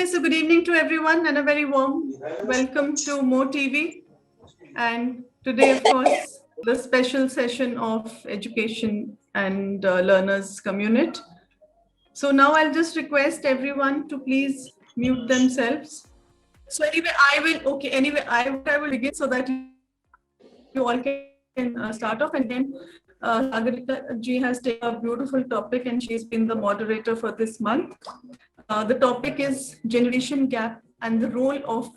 So good evening to everyone and a very warm welcome to More TV. And today, of course, the special session of education and learners community. So now I'll just request everyone to please mute themselves. So anyway, I will begin so that you all can start off, and then Sagarika ji has taken a beautiful topic and she's been the moderator for this month. The topic is generation gap and the role of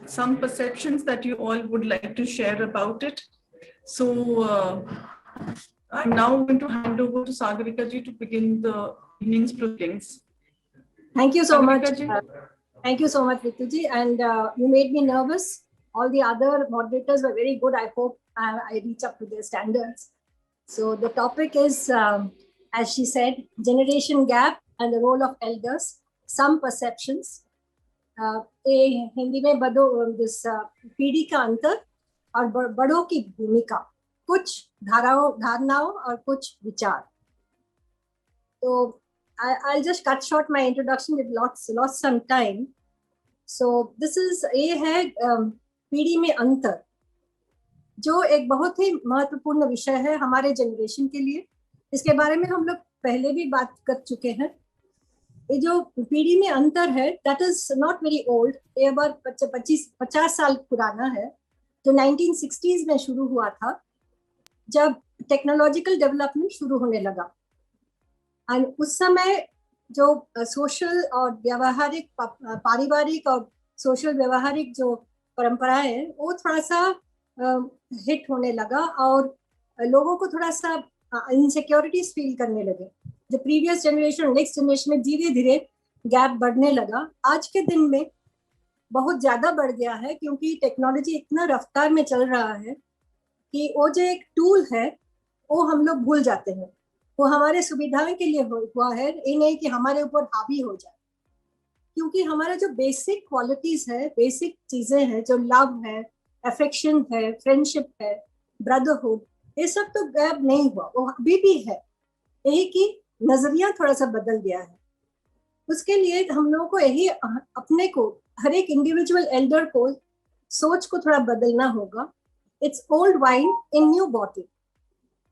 some perceptions that you all would like to share about it. So I'm now going to hand over to Sagarika ji to begin the evening's proceedings. Thank you so Sagarika much. ji. Thank you so much, Ritu ji. And you made me nervous. All the other moderators were very good. I hope I reach up to their standards. So the topic is, as she said, generation gap and the role of elders, some perceptions. Hindi में पीढ़ी का अंतर और बड़ों की भूमिका, कुछ धारणाओं और कुछ विचार. तो I'll just cut short my introduction. It lost some time. So this is है पीढ़ी में अंतर, जो एक बहुत ही महत्वपूर्ण विषय है हमारे जनरेशन के लिए. इसके बारे में हम लोग पहले भी बात कर चुके हैं. ये जो पीढ़ी में अंतर है, that is not very old. ये बार 50 साल पुराना है, जो 1960s में शुरू हुआ था, जब टेक्नोलॉजिकल डेवलपमेंट शुरू होने लगा. और उस समय जो सोशल और व्यवहारिक, पारिवारिक और सोशल व्यवहारिक जो परंपराएं हैं, वो थोड़ा सा हिट होने लगा और लोगों को थोड़ा सा इनसिक्योरिटीज फील करने लगे. जो प्रीवियस जनरेशन नेक्स्ट जनरेशन में धीरे धीरे गैप बढ़ने लगा. आज के दिन में बहुत ज्यादा बढ़ गया है, क्योंकि टेक्नोलॉजी इतना रफ्तार में चल रहा है कि वो जो एक टूल है वो हम लोग भूल जाते हैं. वो हमारे सुविधाओं के लिए हुआ है, ये नहीं कि हमारे ऊपर हावी हो जाए. क्योंकि हमारा जो बेसिक क्वालिटीज है, बेसिक चीजें हैं, जो लव है, अफेक्शन है, फ्रेंडशिप है, ब्रदरहुड, ये सब तो गैप नहीं हुआ, वो अभी भी है. यही कि नजरिया थोड़ा सा बदल गया है. उसके लिए हम लोगों को यही अपने को, हर एक इंडिविजुअल एल्डर को सोच को थोड़ा बदलना होगा. It's old wine in new bottle.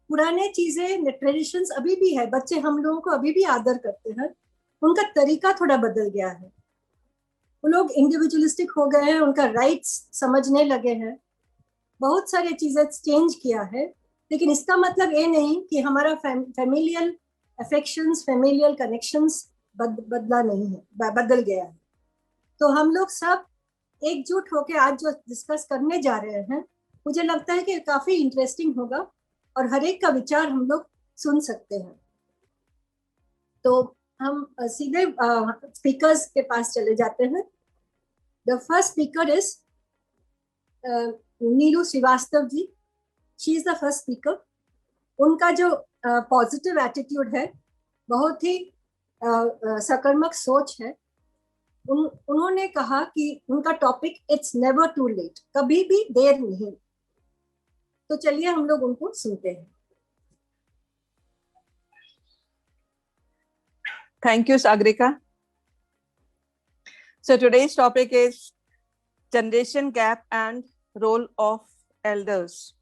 पुराने चीजें, ट्रेडिशंस अभी भी है, बच्चे हम लोगों को अभी भी आदर करते हैं. उनका तरीका थोड़ा बदल गया है. वो लोग इंडिविजुअलिस्टिक हो गए हैं, उनका राइट्स समझने लगे हैं. बहुत सारी चीजें चेंज किया है, लेकिन इसका मतलब ये नहीं कि हमारा फैमिलियल अफेक्शंस, फैमिलियल कनेक्शंस बदला नहीं है, बदल गया है. तो हम लोग सब एकजुट होकर आज जो डिस्कस करने जा रहे हैं, मुझे लगता है कि काफी इंटरेस्टिंग होगा और हर एक का विचार हम लोग सुन सकते हैं. तो हम सीधे स्पीकर्स के पास चले जाते हैं. The first speaker is Neelu Srivastava ji. She is the first speaker. उनका जो पॉजिटिव एटीट्यूड है, बहुत ही सकारात्मक सोच है. उन्होंने कहा कि उनका topic it's never too late, कभी भी देर नहीं. तो चलिए हम लोग उनको सुनते हैं. Thank you, Sagarika. So today's topic is generation gap and role of elders.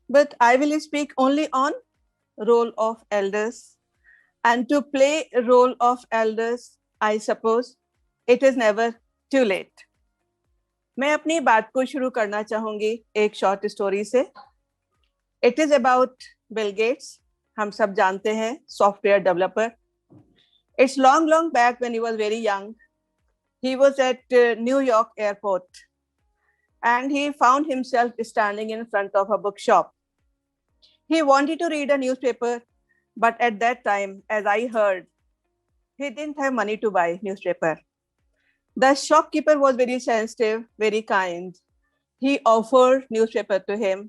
But I will speak only on role of elders. And to play role of elders, I suppose it is never too late. मैं अपनी बात को शुरू करना चाहूंगी एक short story से. It is about Bill Gates. हम सब जानते हैं, software developer. It's long back when he was very young. He was at New York airport and he found himself standing in front of a bookshop. He wanted to read a newspaper, but at that time, as I heard, he didn't have money to buy newspaper. The shopkeeper was very sensitive, very kind. He offered newspaper to him,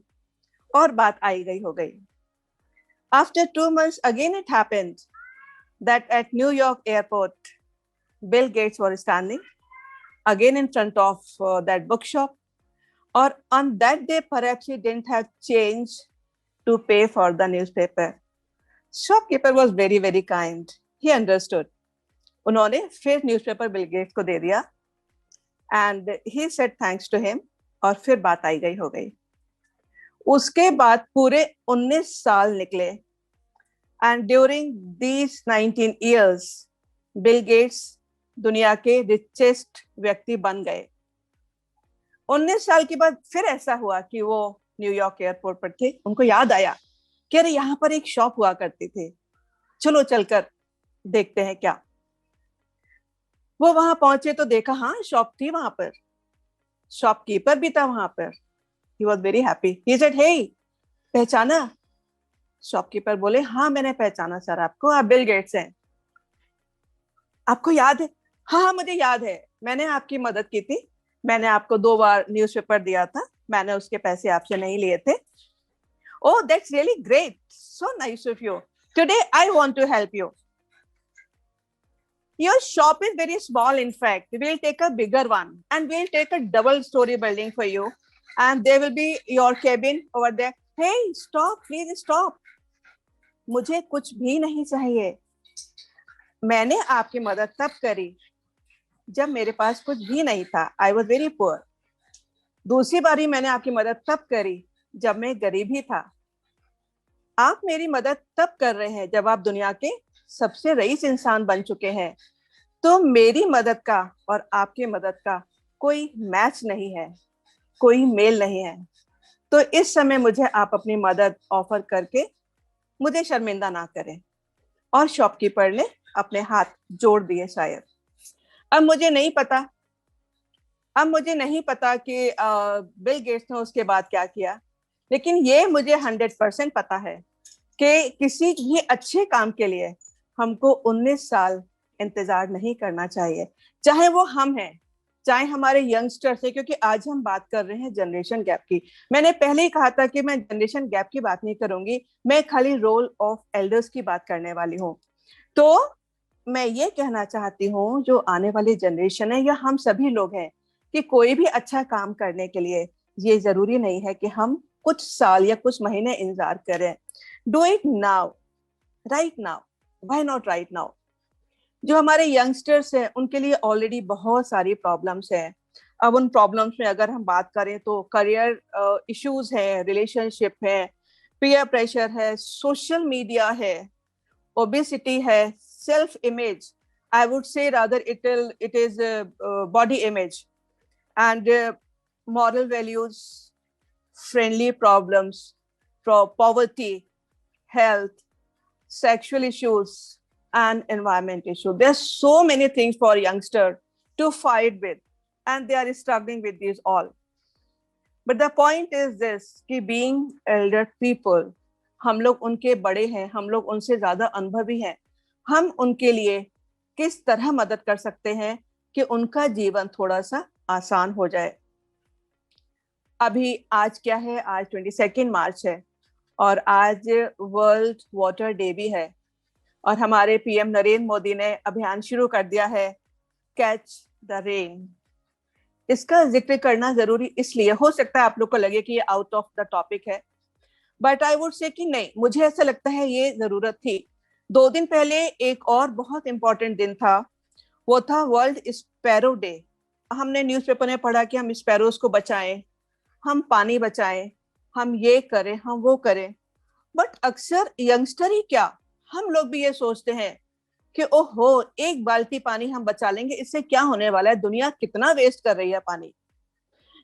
और बात आई गई हो गई. After 2 months, again it happened that at New York airport, Bill Gates was standing again in front of that bookshop. Or on that day, perhaps he didn't have change to pay for the newspaper. Shopkeeper was very, very kind. He understood. उन्होंने फिर newspaper Bill Gates को दे दिया and he said thanks to him, और फिर बात आई गई हो गई। उसके बाद पूरे 19 साल निकले and during these 19 years Bill Gates दुनिया के रिचेस्ट व्यक्ति बन गए। 19 साल के बाद फिर ऐसा हुआ कि वो न्यूयॉर्क एयरपोर्ट पर थे, उनको याद आया कि अरे यहाँ पर एक शॉप हुआ करती थी, चलो चलकर देखते हैं क्या। वो वहां पहुंचे तो देखा हाँ शॉप थी वहां पर, शॉपकीपर भी था वहां पर। He was very happy. He said hey, पहचाना? शॉपकीपर बोले हाँ मैंने पहचाना सर आपको, आप बिल गेट्स हैं। आपको याद है? हाँ हाँ मुझे याद है, मैंने आपकी मदद की थी, मैंने आपको 2 बार न्यूज़पेपर दिया था, मैंने उसके पैसे आपसे नहीं लिए थे। Oh that's really great, so nice of you, today I want to help you. Your shop is very small, in fact. We'll take a bigger one and we'll take a double-story building for you. And there will be your cabin over there. Hey, stop, please stop. मुझे कुछ भी नहीं चाहिए। मैंने आपकी मदद तब करी जब मेरे पास कुछ भी नहीं था। I was very poor. दूसरी बारी मैंने आपकी मदद तब करी जब मैं गरीब ही था। आप मेरी मदद तब कर रहे हैं जब आप दुनिया के सबसे रईस इंसान बन चुके हैं। तो मेरी मदद का और आपकी मदद का कोई मैच नहीं है, कोई मेल नहीं है। तो इस समय मुझे आप अपनी मदद ऑफर करके मुझे शर्मिंदा ना करें। और शॉपकीपर ने अपने हाथ जोड़ दिए शायद। अब मुझे नहीं पता कि बिल गेट्स ने उसके बाद क्या किया, लेकिन ये मुझे 100% पता है कि किसी भी अच्छे काम के लिए हमको 19 साल इंतजार नहीं करना चाहिए, चाहे वो हम हैं, चाहे हमारे यंगस्टर्स हैं। क्योंकि आज हम बात कर रहे हैं जनरेशन गैप की। मैंने पहले ही कहा था कि मैं जनरेशन गैप की बात नहीं करूंगी, मैं खाली रोल ऑफ एल्डर्स की बात करने वाली हूँ। तो मैं ये कहना चाहती हूँ जो आने वाली जनरेशन है या हम सभी लोग हैं, कि कोई भी अच्छा काम करने के लिए ये जरूरी नहीं है कि हम कुछ साल या कुछ महीने इंतजार करें। Do it now, right now, why not right now. जो हमारे यंगस्टर्स हैं उनके लिए ऑलरेडी बहुत सारी प्रॉब्लम्स हैं। अब उन प्रॉब्लम्स में अगर हम बात करें तो करियर इश्यूज है, रिलेशनशिप है, पीयर प्रेशर है, सोशल मीडिया है, ओबेसिटी है, self image, I would say rather it is body image, and moral values, friendly problems, poverty, health, sexual issues, and environment issue. There's so many things for youngster to fight with, and they are struggling with these all. But the point is this, कि being elder people, हम लोग उनके बड़े हैं, हम लोग उनसे ज्यादा अनुभवी हैं। हम उनके लिए किस तरह मदद कर सकते हैं कि उनका जीवन थोड़ा सा आसान हो जाए। अभी आज क्या है? आज 22 मार्च है और आज वर्ल्ड वाटर डे भी है। और हमारे पीएम नरेंद्र मोदी ने अभियान शुरू कर दिया है, कैच द रेन। इसका जिक्र करना जरूरी इसलिए, हो सकता है आप लोग को लगे कि ये आउट ऑफ द टॉपिक है, बट आई वुड से कि नहीं, मुझे ऐसा लगता है ये जरूरत थी। 2 दिन पहले एक और बहुत इंपॉर्टेंट दिन था, वो था वर्ल्ड स्पैरो डे। हमने न्यूज़पेपर में पढ़ा कि हम स्पैरोज को बचाएं, हम पानी बचाएं, हम ये करें, हम वो करें। बट अक्सर यंगस्टर ही क्या, हम लोग भी ये सोचते हैं कि ओहो एक बाल्टी पानी हम बचा लेंगे, इससे क्या होने वाला है, दुनिया कितना वेस्ट कर रही है पानी।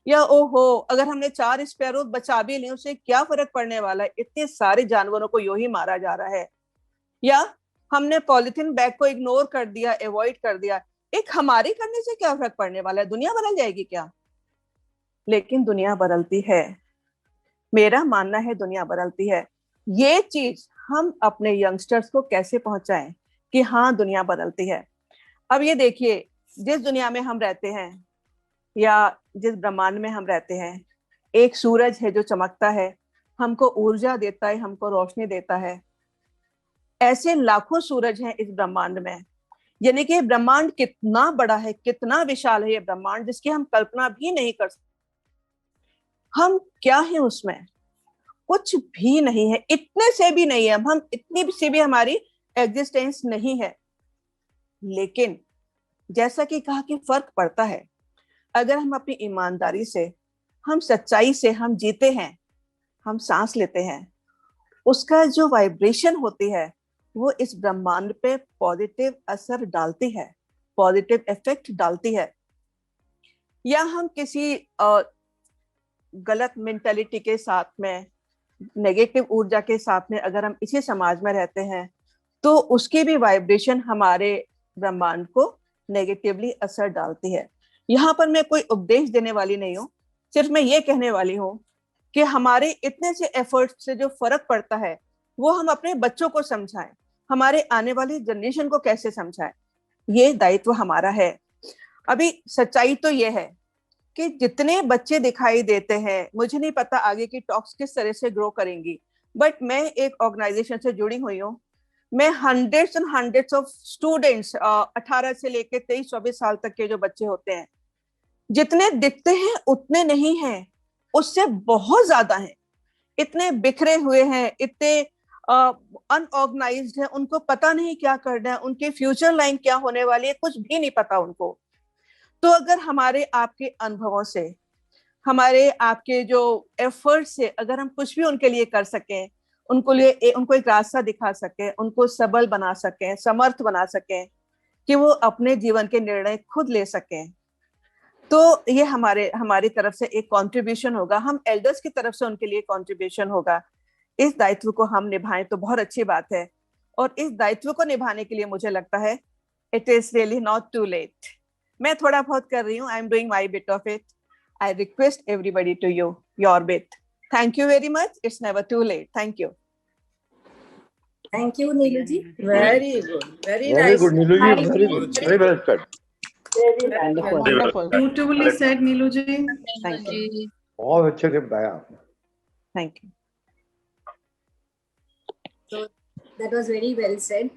या ओहो अगर हमने 4 स्पैरो बचा भी लिए उससे क्या फर्क पड़ने वाला है, इतने सारे जानवरों को यूं ही मारा जा रहा है। या हमने पॉलिथीन बैग को इग्नोर कर दिया, अवॉइड कर दिया, एक हमारे करने से क्या फर्क पड़ने वाला है, दुनिया बदल जाएगी क्या? लेकिन दुनिया बदलती है, मेरा मानना है दुनिया बदलती है। ये चीज हम अपने यंगस्टर्स को कैसे पहुंचाएं कि हाँ दुनिया बदलती है। अब ये देखिए, जिस दुनिया में हम रहते हैं या जिस ब्रह्मांड में हम रहते हैं, एक सूरज है जो चमकता है, हमको ऊर्जा देता है, हमको रोशनी देता है। ऐसे लाखों सूरज हैं इस ब्रह्मांड में, यानी कि ब्रह्मांड कितना बड़ा है, कितना विशाल है ये ब्रह्मांड, जिसकी हम कल्पना भी नहीं कर सकते। हम क्या है उसमें? कुछ भी नहीं है, इतने से भी नहीं है हम, इतनी से भी हमारी एग्जिस्टेंस नहीं है। लेकिन जैसा कि कहा कि फर्क पड़ता है, अगर हम अपनी ईमानदारी से, हम सच्चाई से हम जीते हैं, हम सांस लेते हैं, उसका जो वाइब्रेशन होती है वो इस ब्रह्मांड पे पॉजिटिव असर डालती है, पॉजिटिव इफेक्ट डालती है। या हम किसी गलत मेंटालिटी के साथ में, नेगेटिव ऊर्जा के साथ में अगर हम इसी समाज में रहते हैं तो उसकी भी वाइब्रेशन हमारे ब्रह्मांड को नेगेटिवली असर डालती है। यहाँ पर मैं कोई उपदेश देने वाली नहीं हूँ, सिर्फ मैं ये कहने वाली हूँ कि हमारे इतने से एफर्ट से जो फर्क पड़ता है वो हम अपने बच्चों को समझाएं, हमारे आने वाली जनरेशन को कैसे समझाएं, ये दायित्व हमारा है। अभी सच्चाई तो ये है कि जितने बच्चे दिखाई देते हैं, मुझे नहीं पता आगे की टॉक्स किस तरह से ग्रो करेंगी, बट मैं एक ऑर्गेनाइजेशन से जुड़ी हुई हूँ, मैं hundreds and hundreds of students, 18 से लेके 23-24 साल तक के जो बच्चे होते हैं, जितने दिखते हैं उतने नहीं हैं, उससे बहुत ज्यादा हैं, इतने बिखरे हुए हैं, इतने अनऑर्गेनाइज्ड हैं, उनको पता नहीं क्या करना है, उनकी फ्यूचर लाइन क्या होने वाली है, कुछ भी नहीं पता उनको। तो अगर हमारे आपके अनुभवों से, हमारे आपके जो एफर्ट से अगर हम कुछ भी उनके लिए कर सकें, उनको एक रास्ता दिखा सकें, उनको सबल बना सकें, समर्थ बना सकें कि वो अपने जीवन के निर्णय खुद ले सकें, तो ये हमारी तरफ से एक कंट्रीब्यूशन होगा, हम एल्डर्स की तरफ से उनके लिए कंट्रीब्यूशन होगा। इस दायित्व को हम निभाएं तो बहुत अच्छी बात है, और इस दायित्व को निभाने के लिए मुझे लगता है it is really not too late. मैं थोड़ा बहुत कर रही हूँ, I am doing my bit of it, I request everybody to you your bit. Thank you very much, it's never too late. Thank you. Thank you, Neelu ji. Very good. Very Very nice. good, Neelu ji. Very good. Very well said. Very Wonderful. wonderful. Beautifully said, Neelu ji. Thank you. बहुत अच्छे से बताया आपने। Thank you. So that was very well said,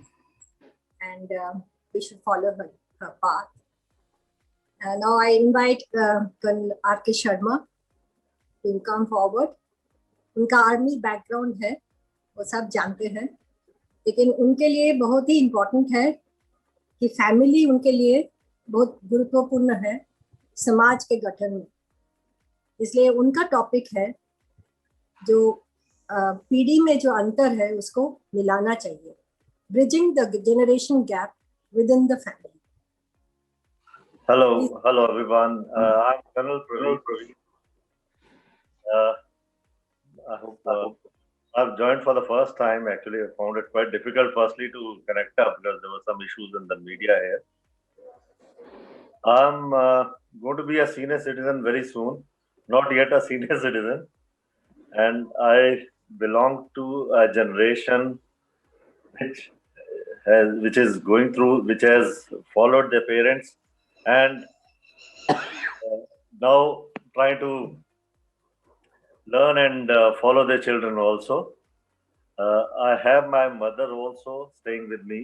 and we should follow her path. Now I invite Colonel R.K. Sharma to come forward. उनका army background है, वो सब जानते हैं, लेकिन उनके लिए बहुत ही इम्पोर्टेंट है कि फैमिली उनके लिए बहुत गुरुत्वपूर्ण है समाज के गठन में। इसलिए उनका टॉपिक है जो पीढ़ी में जो अंतर है उसको मिलाना चाहिए, bridging the generation gap with in the family. Hello everyone. I'm Colonel Praveen. I hope I've joined for the first time. Actually, I found it quite difficult, firstly, to connect up because there were some issues in the media here. I'm going to be a senior citizen very soon. Not yet a senior citizen, and I belong to a generation which is going through, which has followed their parents, and now trying to learn and follow their children also. I have my mother also staying with me.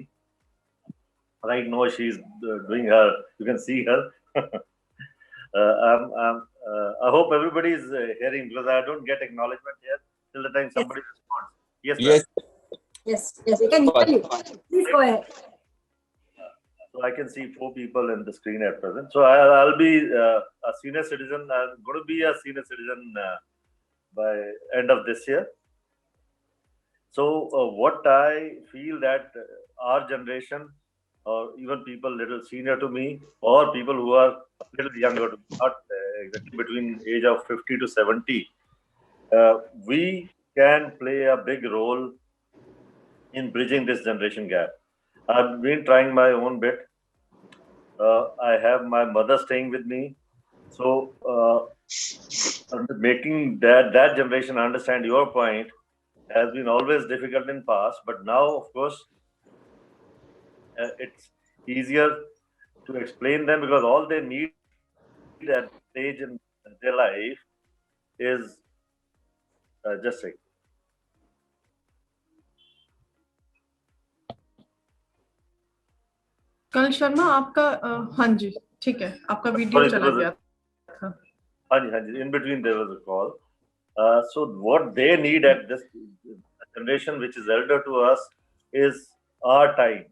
Right now she's doing her, you can see her. I hope everybody is hearing, because I don't get acknowledgement here till the time somebody responds. Yes, Yes. Yes, we can hear you. Please go ahead. So I can see 4 people in the screen at present. So I'll be a senior citizen. I'm going to be a senior citizen by end of this year. So what I feel that our generation, or even people little senior to me, or people who are a little younger, not exactly between age of 50 to 70, we can play a big role in bridging this generation gap. I've been trying my own bit. I have my mother staying with me. So making that generation understand your point has been always difficult in past, but now, of course, it's easier to explain them, because all they need at stage in their life is just like. कल शर्मा आपका हाँ जी ठीक है, आपका video चला गया था। हाँ जी, in between there was a call. So what they need at this generation which is elder to us is our time.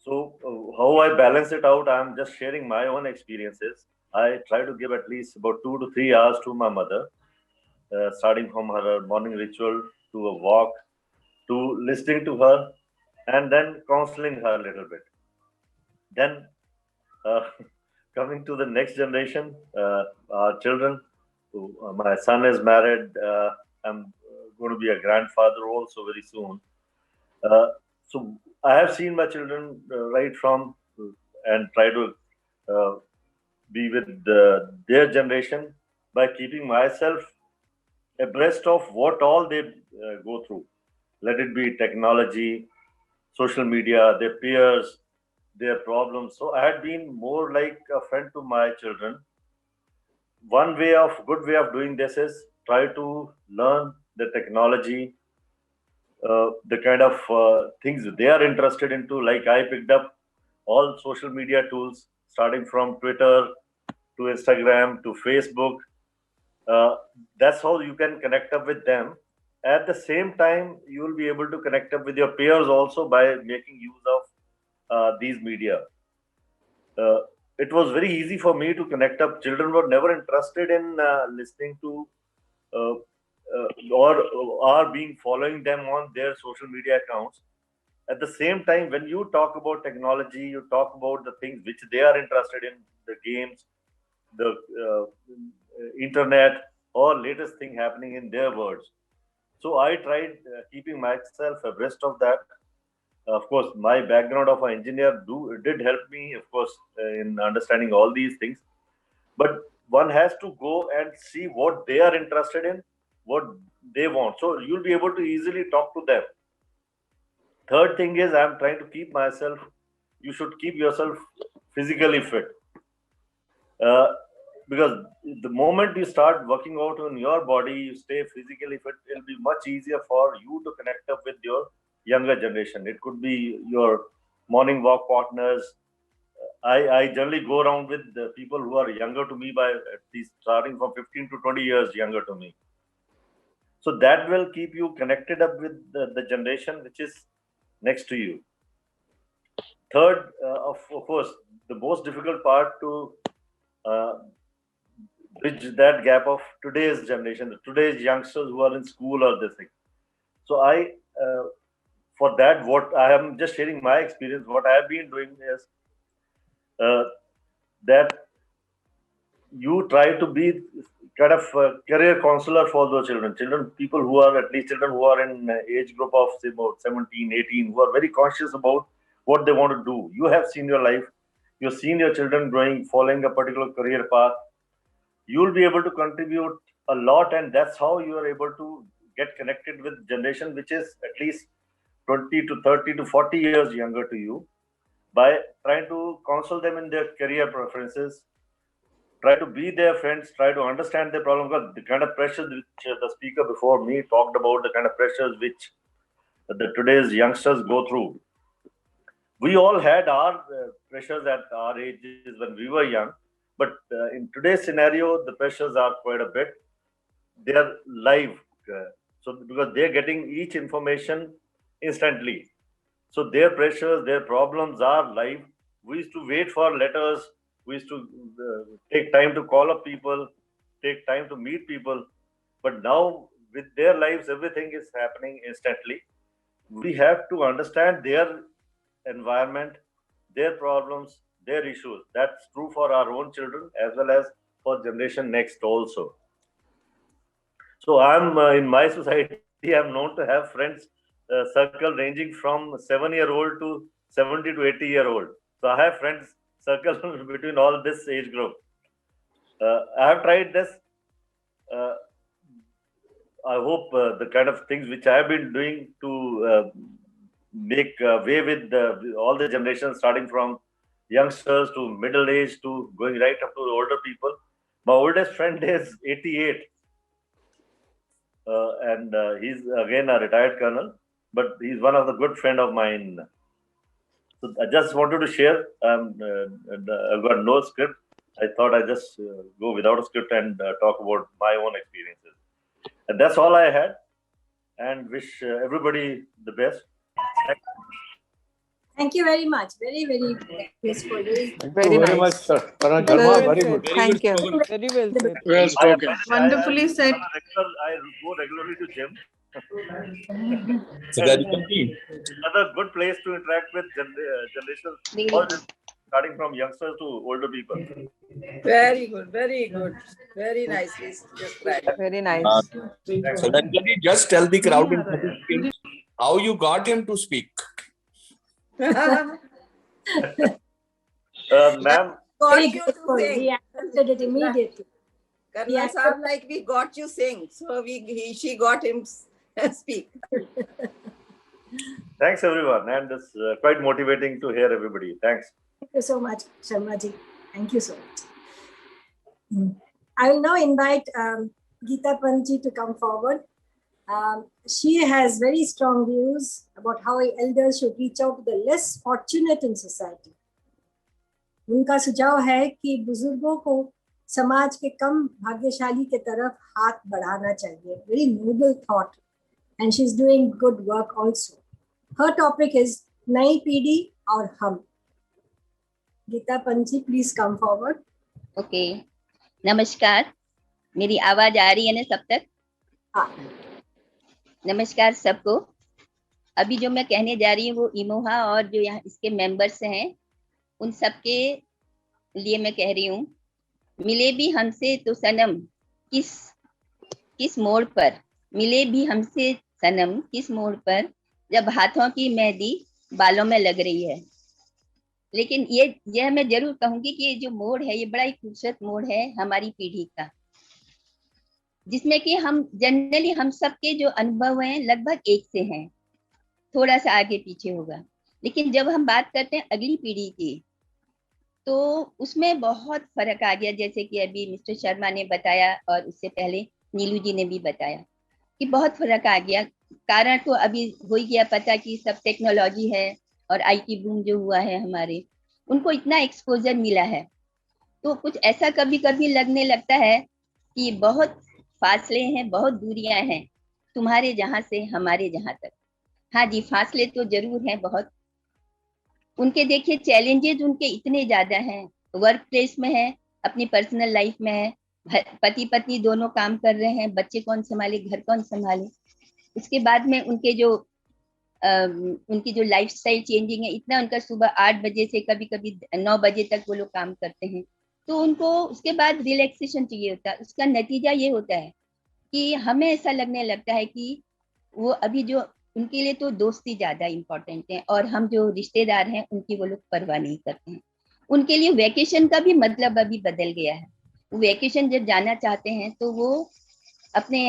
So how I balance it out, I'm just sharing my own experiences. I try to give at least about 2 to 3 hours to my mother, starting from her morning ritual to a walk, to listening to her, and then counseling her a little bit. Then uh, coming to the next generation, our children. My son is married. I'm going to be a grandfather also very soon. Uh, so I have seen my children right from and try to uh, be with their generation by keeping myself abreast of what all they go through. Let it be technology, social media, their peers, their problems. So I had been more like a friend to my children. One good way of doing this is try to learn the technology, the kind of things they are interested into. Like I picked up all social media tools, starting from Twitter to Instagram to Facebook. Uh, that's how you can connect up with them. At the same time, you will be able to connect up with your peers also by making use of these media. Uh, it was very easy for me to connect up. Children were never interested in listening to uh, or are being following them on their social media accounts. At the same time, when you talk about technology, you talk about the things which they are interested in, the games, the internet, or latest thing happening in their worlds. So I tried keeping myself abreast of that. Of course, my background of an engineer did help me, of course, in understanding all these things. But one has to go and see what they are interested in, what they want. So you'll be able to easily talk to them. Third thing is, I'm trying to keep myself. You should keep yourself physically fit. Uh, because the moment you start working out on your body, you stay physically fit, it'll be much easier for you to connect up with your younger generation. It could be your morning walk partners. I generally go around with the people who are younger to me by at least starting from 15 to 20 years younger to me. So that will keep you connected up with the generation which is next to you. Third, of course, the most difficult part to uh, bridge that gap of today's generation, today's youngsters who are in school or this thing. So for that, what I am just sharing my experience. What I have been doing is uh, that you try to be kind of a career counselor for those people who are at least children who are in age group of say about 17, 18, who are very conscious about what they want to do. You have seen your life, you've seen your children growing, following a particular career path. You'll be able to contribute a lot, and that's how you are able to get connected with generation which is at least 20 to 30 to 40 years younger to you by trying to counsel them in their career preferences, try to be their friends, try to understand their problem. Because the kind of pressures which the speaker before me talked about, the kind of pressures which the today's youngsters go through. We all had our pressures at our ages when we were young, but in today's scenario, the pressures are quite a bit. They are live, so because they're getting each information instantly. So their pressures, their problems are live. We used to wait for letters. We used to take time to call up people, take time to meet people. But now, with their lives, everything is happening instantly. We have to understand their environment, their problems, their issues. That's true for our own children as well as for generation next also. So I'm in my society, I'm known to have friends circle ranging from 7-year-old to 70 to 80-year-old. So I have friends circle between all this age group. I have tried this. Uh, I hope the kind of things which I have been doing to make way with all the generations, starting from youngsters to middle age to going right up to the older people. My oldest friend is 88. And he's again a retired colonel, but he's one of the good friend of mine. So I just wanted to share. I've got no script. I thought I just go without a script and talk about my own experiences. And that's all I had. And wish everybody the best. Thank you very much. Very, very graceful. Thank Very you very much, nice. sir. Karan Well Sharma, said. very good. Thank you. Very well said. Well spoken. Wonderfully said. I go regularly to gym. So Rajkumar, Another good place to interact with generations, all starting from youngsters to older people. Very good. Very good. Very nicely described. Very nice. so Rajkumar, just tell the crowd in 30 seconds how you got him to speak. Ma'am, Got Very you to grateful. sing. He accepted it immediately. Colonel Yeah. Saab, like we got you sing. So she got him speak. thanks everyone, and it's quite motivating to hear everybody. Thanks. Thank you so much, Sharma ji. Thank you so much. I will now invite Geeta Panji to come forward. She has very strong views about how elders should reach out to the less fortunate in society. उनका सुझाव है कि बुजुर्गों को समाज के कम भाग्यशाली के तरफ हाथ बढ़ाना चाहिए. Very noble thought, and she's doing good work also. Her topic is नई पीढ़ी और हम. गीता पंजी, please come forward. ओके, नमस्कार. मेरी आवाज आ रही है ना सब तक? हाँ. नमस्कार सबको. अभी जो मैं कहने जा रही हूँ वो इमोहा और जो यहाँ इसके मेंबर्स हैं उन सबके लिए मैं कह रही हूँ. मिले भी हमसे तो सनम किस मोड़ पर, मिले भी हमसे सनम किस मोड़ पर, जब हाथों की मेहंदी बालों में लग रही है. लेकिन यह मैं जरूर कहूंगी कि ये जो मोड़ है ये बड़ा ही खूबसूरत मोड़ है हमारी पीढ़ी का, जिसमें कि हम जनरली हम सबके जो अनुभव हैं लगभग एक से हैं, थोड़ा सा आगे पीछे होगा. लेकिन जब हम बात करते हैं अगली पीढ़ी की तो उसमें बहुत फर्क आ गया. जैसे कि अभी मिस्टर शर्मा ने बताया और उससे पहले नीलू जी ने भी बताया कि बहुत फर्क आ गया. कारण तो अभी हो ही गया पता कि सब टेक्नोलॉजी है और आईटी बूम जो हुआ है हमारे, उनको इतना एक्सपोजर मिला है. तो कुछ ऐसा कभी कभी लगने लगता है कि बहुत फासले हैं, बहुत दूरियां हैं तुम्हारे जहां से हमारे जहां तक. हाँ जी, फासले तो जरूर हैं बहुत. उनके देखिए चैलेंजेस उनके इतने ज्यादा हैं, वर्क प्लेस में है, अपनी पर्सनल लाइफ में है, पति पत्नी दोनों काम कर रहे हैं, बच्चे कौन संभाले, घर कौन संभाले. उसके बाद में उनके जो उनकी जो लाइफस्टाइल चेंजिंग है, इतना उनका सुबह 8 बजे से कभी कभी 9 बजे तक वो लोग काम करते हैं. तो उनको उसके बाद रिलैक्सेशन चाहिए होता है. उसका नतीजा ये होता है कि हमें ऐसा लगने लगता है कि वो अभी जो उनके लिए तो दोस्ती ज्यादा इम्पोर्टेंट है और हम जो रिश्तेदार हैं उनकी वो लोग परवाह नहीं करते हैं. उनके लिए वैकेशन का भी मतलब अभी बदल गया है. वो वैकेशन जब जाना चाहते हैं तो वो अपने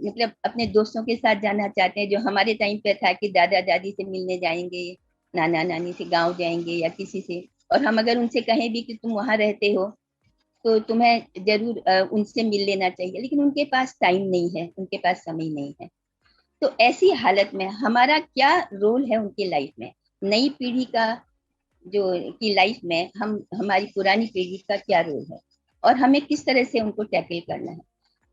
मतलब अपने दोस्तों के साथ जाना चाहते हैं. जो हमारे टाइम पे था कि दादा दादी से मिलने जाएंगे, नाना नानी से गांव जाएंगे या किसी से, और हम अगर उनसे कहें भी कि तुम वहां रहते हो तो तुम्हें जरूर उनसे मिल लेना चाहिए. लेकिन उनके पास टाइम नहीं है, उनके पास समय नहीं है. तो ऐसी हालत में हमारा क्या रोल है उनकी लाइफ में, नई पीढ़ी का जो की लाइफ में हमारी पुरानी पीढ़ी का क्या रोल है और हमें किस तरह से उनको टैकल करना है.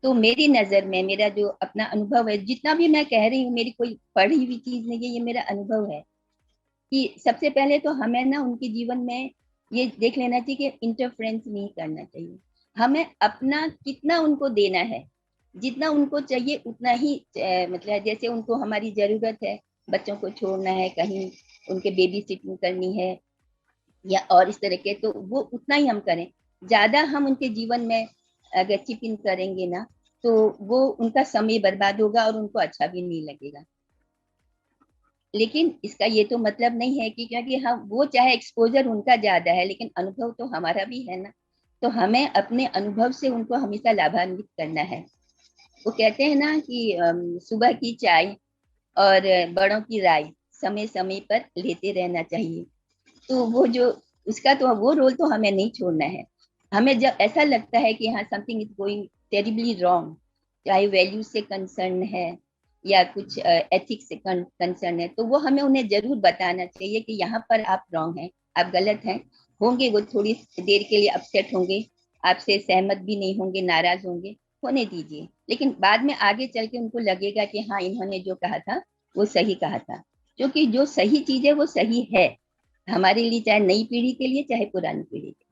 तो मेरी नजर में मेरा जो अपना अनुभव है, जितना भी मैं कह रही हूँ मेरी कोई पढ़ी हुई चीज नहीं है, ये मेरा अनुभव है कि सबसे पहले तो हमें ना उनके जीवन में ये देख लेना चाहिए कि इंटरफ्रेंस नहीं करना चाहिए. हमें अपना कितना उनको देना है, जितना उनको चाहिए उतना ही मतलब जैसे उनको हमारी जरूरत है, बच्चों को छोड़ना है कहीं, उनके बेबी सिटिंग करनी है या और इस तरह के, तो वो उतना ही हम करें. ज्यादा हम उनके जीवन में अगर चिप इन करेंगे ना तो वो उनका समय बर्बाद होगा और उनको अच्छा भी नहीं लगेगा. लेकिन इसका ये तो मतलब नहीं है कि क्योंकि हम वो चाहे एक्सपोजर उनका ज्यादा है लेकिन अनुभव तो हमारा भी है ना, तो हमें अपने अनुभव से उनको हमेशा लाभान्वित करना है. वो कहते हैं ना कि सुबह की चाय और बड़ों की राय समय समय पर लेते रहना चाहिए. तो वो जो उसका तो वो रोल तो हमें नहीं छोड़ना है. हमें जब ऐसा लगता है कि हाँ something is going terribly wrong, चाहे वैल्यू से कंसर्न है या कुछ एथिक्स से कंसर्न है, तो वो हमें उन्हें जरूर बताना चाहिए कि यहाँ पर आप रॉन्ग हैं, आप गलत हैं. होंगे वो थोड़ी देर के लिए अपसेट होंगे, आपसे सहमत भी नहीं होंगे, नाराज होंगे, होने दीजिए. लेकिन बाद में आगे चल के उनको लगेगा कि हाँ इन्होंने जो कहा था वो सही कहा था, क्योंकि जो सही चीज है वो सही है. हमारे लिए, चाहे नई पीढ़ी के लिए चाहे पुरानी पीढ़ी के लिए।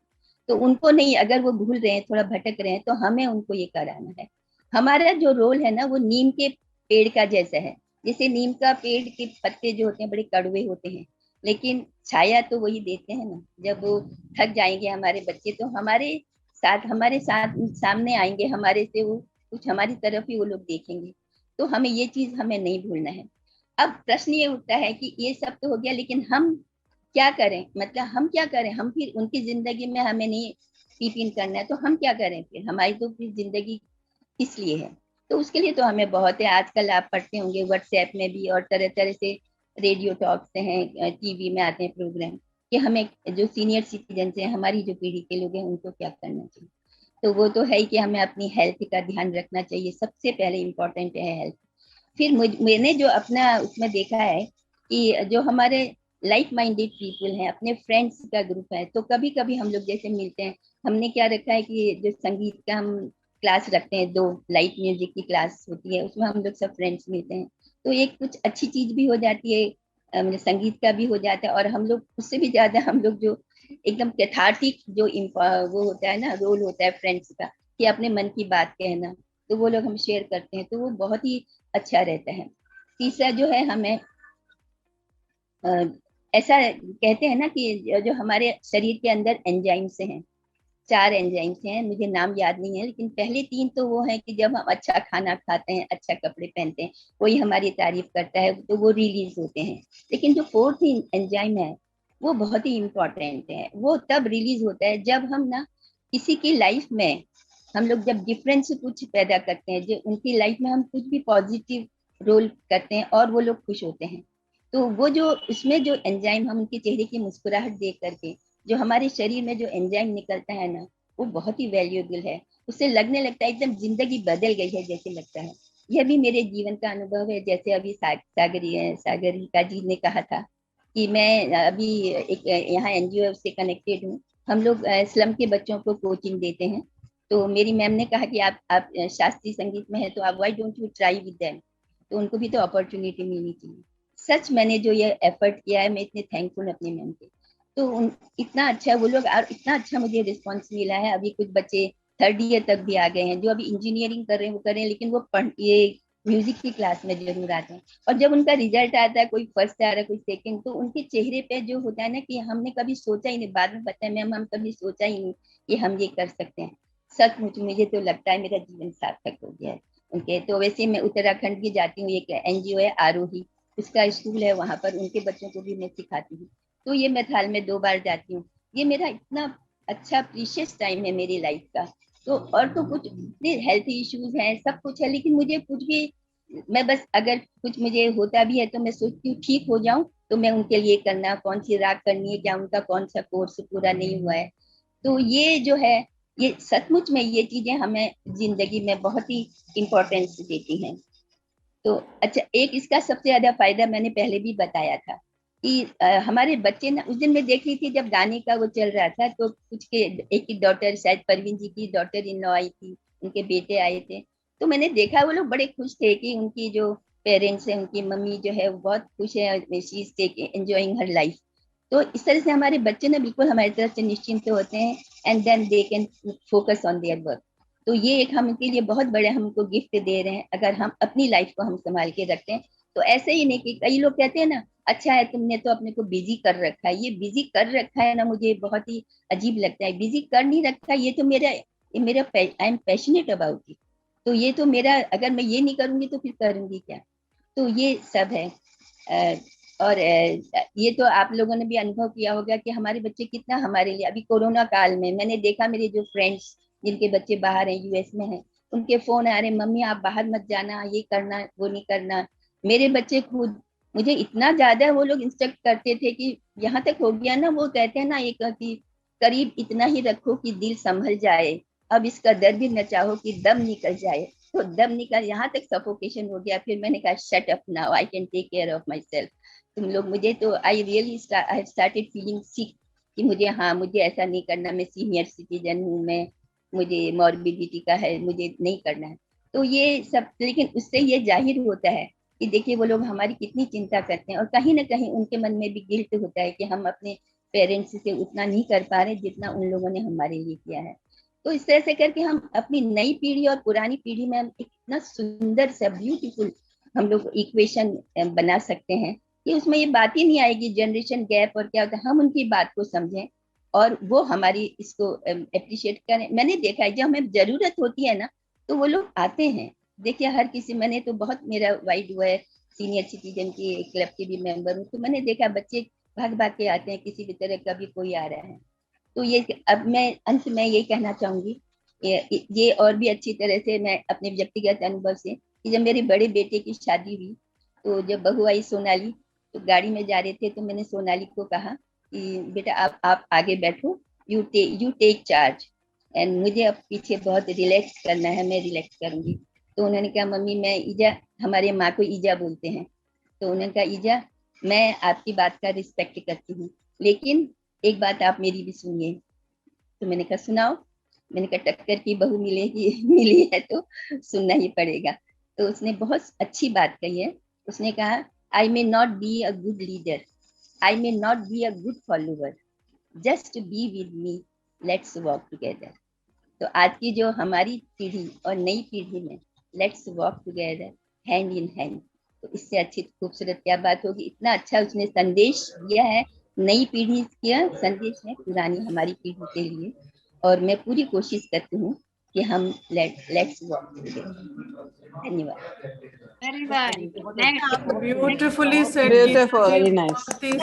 तो उनको नहीं, अगर वो भूल रहे हैं, थोड़ा भटक रहे हैं, तो हमें उनको ये कराना है। हमारा जो रोल है ना, वो नीम के पेड़ का जैसा है। जैसे नीम का पेड़ के पत्ते जो होते हैं बड़े कड़वे होते हैं, लेकिन छाया तो वही देते हैं ना। जब वो थक जाएंगे हमारे बच्चे, तो हमारे साथ सामने आएंगे, हमारे से वो कुछ हमारी तरफ ही वो लोग देखेंगे। तो हमें ये चीज हमें नहीं भूलना है। अब प्रश्न ये उठता है कि ये सब तो हो गया, लेकिन हम क्या करें, मतलब हम क्या करें? हम फिर उनकी जिंदगी में हमें नहीं टीप इन करना है, तो हम क्या करें फिर? हमारी तो फिर जिंदगी किस लिए है? तो उसके लिए तो हमें बहुत है। आजकल आप पढ़ते होंगे व्हाट्सएप में भी, और तरह तरह से रेडियो टॉक से हैं, टीवी में आते हैं प्रोग्राम, कि हमें जो सीनियर सिटीजन हैं, हमारी जो पीढ़ी के लोग हैं, उनको क्या करना चाहिए। तो वो तो है ही कि हमें अपनी हेल्थ का ध्यान रखना चाहिए, सबसे पहले इम्पोर्टेंट है हेल्थ। फिर मैंने जो अपना उसमें देखा है कि जो हमारे लाइक माइंडेड पीपल हैं, अपने फ्रेंड्स का ग्रुप है, तो कभी कभी हम लोग जैसे मिलते हैं। हमने क्या रखा है कि जो संगीत का हम क्लास रखते हैं, 2 लाइट म्यूजिक की क्लास होती है, उसमें हम लोग सब फ्रेंड्स मिलते हैं। तो एक कुछ अच्छी चीज भी हो जाती है, मतलब संगीत का भी हो जाता है, और हम लोग उससे भी ज्यादा हम लोग जो एकदम कैथार्टिक जो वो होता है ना, रोल होता है फ्रेंड्स का, कि अपने मन की बात कहना, तो वो लोग हम शेयर करते हैं, तो वो बहुत ही अच्छा रहता है। तीसरा जो है, हमें ऐसा कहते हैं ना कि जो हमारे शरीर के अंदर एंजाइम्स हैं, 4 एंजाइम्स हैं, मुझे नाम याद नहीं है, लेकिन पहले 3 तो वो है कि जब हम अच्छा खाना खाते हैं, अच्छा कपड़े पहनते हैं, कोई हमारी तारीफ करता है, तो वो रिलीज होते हैं। लेकिन जो 4th एंजाइम है, वो बहुत ही इम्पोर्टेंट है। वो तब रिलीज होता है जब हम ना किसी की लाइफ में, हम लोग जब डिफरेंस कुछ पैदा करते हैं, जो उनकी लाइफ में हम कुछ भी पॉजिटिव रोल करते हैं और वो लोग खुश होते हैं, तो वो जो उसमें जो एंजाइम, हम उनके चेहरे की मुस्कुराहट देख करके जो हमारे शरीर में जो एंजाइम निकलता है ना, वो बहुत ही वैल्यूएबल है। उससे लगने लगता है एकदम जिंदगी बदल गई है जैसे लगता है। यह भी मेरे जीवन का अनुभव है। जैसे अभी सागरिका जी ने कहा था कि मैं अभी एक यहाँ एनजीओ से कनेक्टेड हूँ। हम लोग स्लम के बच्चों को कोचिंग देते हैं। तो मेरी मैम ने कहा कि आप शास्त्रीय संगीत में है, तो आप why don't you try with them, तो उनको भी तो अपॉर्चुनिटी मिलनी चाहिए। सच मैंने जो ये एफर्ट किया है, मैं इतने थैंकफुल अपने मैम के। तो इतना अच्छा वो लोग, और इतना अच्छा मुझे रिस्पॉन्स मिला है। अभी कुछ बच्चे 3rd ईयर तक भी आ गए हैं, जो अभी इंजीनियरिंग कर रहे हैं, वो कर रहे हैं, लेकिन वो ये म्यूजिक की क्लास में जरूर आते हैं। और जब उनका रिजल्ट आता है, कोई फर्स्ट आ रहा है, कोई सेकंड, तो उनके चेहरे पे जो होता है ना कि हमने कभी सोचा ही नहीं, बाद में बताया मैम हम कभी सोचा ही नहीं कि हम ये कर सकते हैं। सचमुच मुझे तो लगता है मेरा जीवन सार्थक हो गया है उनके। तो वैसे मैं उत्तराखंड भी जाती हूँ, एक एनजीओ है आरोही, उसका स्कूल है, वहां पर उनके बच्चों को भी मैं सिखाती हूँ। तो ये मैं साल में 2 बार जाती हूँ। ये मेरा इतना अच्छा प्रीशियस टाइम है मेरी लाइफ का। तो और तो कुछ हेल्थ इश्यूज हैं, सब कुछ है, लेकिन मुझे कुछ भी, मैं बस अगर कुछ मुझे होता भी है तो मैं सोचती हूँ ठीक हो जाऊं, तो मैं उनके लिए करना, कौन सी राग करनी है, क्या उनका कौन सा कोर्स पूरा नहीं हुआ है। तो ये जो है, ये सचमुच में ये चीजें हमें जिंदगी में बहुत ही इम्पोर्टेंस देती हैं। तो अच्छा, एक इसका सबसे ज्यादा फायदा मैंने पहले भी बताया था कि हमारे बच्चे ना, उस दिन मैं देख रही थी जब गाने का वो चल रहा था, तो कुछ के एक की डॉटर, शायद परवीन जी की डॉटर इन लॉ आई थी, उनके बेटे आए थे। तो मैंने देखा वो लोग बड़े खुश थे कि उनकी जो पेरेंट्स है, उनकी मम्मी जो है वो बहुत खुश है, she is enjoying her life. तो इस तरह से हमारे बच्चे ना बिल्कुल हमारी तरफ से निश्चिंत होते हैं, and then they can focus on their work. तो ये एक हम उनके लिए बहुत बड़े हमको गिफ्ट दे रहे हैं, अगर हम अपनी लाइफ को हम संभाल के रखते हैं। तो ऐसे ही नहीं कि कई लोग कहते हैं ना, अच्छा है तुमने तो अपने को बिजी कर रखा है। ये बिजी कर रखा है ना, मुझे बहुत ही अजीब लगता है। बिजी कर नहीं रखा, ये तो मेरा I am passionate about it. तो ये तो मेरा, अगर मैं ये नहीं करूंगी तो फिर करूंगी क्या? तो ये सब है। और ये तो आप लोगों ने भी अनुभव किया होगा कि हमारे बच्चे कितना हमारे लिए, अभी कोरोना काल में मैंने देखा मेरे जो फ्रेंड्स जिनके बच्चे बाहर हैं, यूएस में हैं, उनके फोन आ रहे, मम्मी आप बाहर मत जाना, ये करना वो नहीं करना। मेरे बच्चे खुद मुझे इतना ज्यादा वो लोग इंस्ट्रक्ट करते थे कि यहाँ तक हो गया ना, वो कहते हैं ना एक कि करीब इतना ही रखो कि दिल संभल जाए, अब इसका दर्द भी न चाहो कि दम निकल जाए। तो दम निकल, यहाँ तक सफोकेशन हो गया। फिर मैंने कहा shut up now, I can take care of myself. तुम लोग मुझे तो, I really I started feeling sick कि मुझे, हाँ मुझे ऐसा नहीं करना, मैं सीनियर सिटीजन हूँ, मैं, मुझे मॉर्बिडिटी का है, मुझे नहीं करना है। तो ये सब, लेकिन उससे ये जाहिर होता है कि देखिए वो लोग हमारी कितनी चिंता करते हैं, और कहीं ना कहीं उनके मन में भी गिल्ट होता है कि हम अपने पेरेंट्स से उतना नहीं कर पा रहे जितना उन लोगों ने हमारे लिए किया है। तो इस तरह से करके हम अपनी नई पीढ़ी और पुरानी पीढ़ी में हम एक इतना सुंदर सा ब्यूटीफुल हम लोग इक्वेशन बना सकते हैं कि उसमें ये बात ही नहीं आएगी जनरेशन गैप और क्या होता है। हम उनकी बात को समझें और वो हमारी इसको अप्रिशिएट करें। मैंने देखा है जब हमें जरूरत होती है ना तो वो लोग आते हैं। देखिए हर किसी, मैंने तो बहुत, मेरा वाइड हुआ है, सीनियर सिटीजन की क्लब के भी मेंबर हूँ, तो मैंने देखा बच्चे भाग भाग के आते हैं किसी भी तरह का भी कोई आ रहा है। तो ये अब मैं अंत में यही कहना चाहूंगी, ये और भी अच्छी तरह से मैं अपने व्यक्तिगत अनुभव से, कि जब मेरे बड़े बेटे की शादी हुई तो जब बहू आई सोनाली, तो गाड़ी में जा रहे थे तो मैंने सोनाली को कहा कि बेटा आप आगे बैठो, यू टेक चार्ज, एंड मुझे अब पीछे बहुत रिलैक्स करना है, मैं रिलैक्स करूंगी। तो उन्होंने कहा मम्मी मैं ईजा, हमारे माँ को ईजा बोलते हैं, तो उन्होंने कहा ईजा मैं आपकी बात का रिस्पेक्ट करती हूँ, लेकिन एक बात आप मेरी भी सुनिए। तो मैंने कहा सुनाओ। मैंने कहा टक्कर की बहू मिली है तो सुनना ही पड़ेगा। तो उसने बहुत अच्छी बात कही है। उसने कहा I may not be a good leader, I may not be a good follower, just be with me, let's walk together. तो आज की जो हमारी पीढ़ी और नई पीढ़ी में let's walk together hand in hand, तो इससे अच्छी खूबसूरत क्या बात होगी। इतना अच्छा उसने संदेश दिया है, नई पीढ़ी का संदेश है पुरानी हमारी पीढ़ी के लिए, और मैं पूरी कोशिश करती हूँ कि हम लेट्स वॉक टुगेदर। धन्यवाद। Very nice. Beautifully said, Beautiful. Geeta ji. Very nice. Very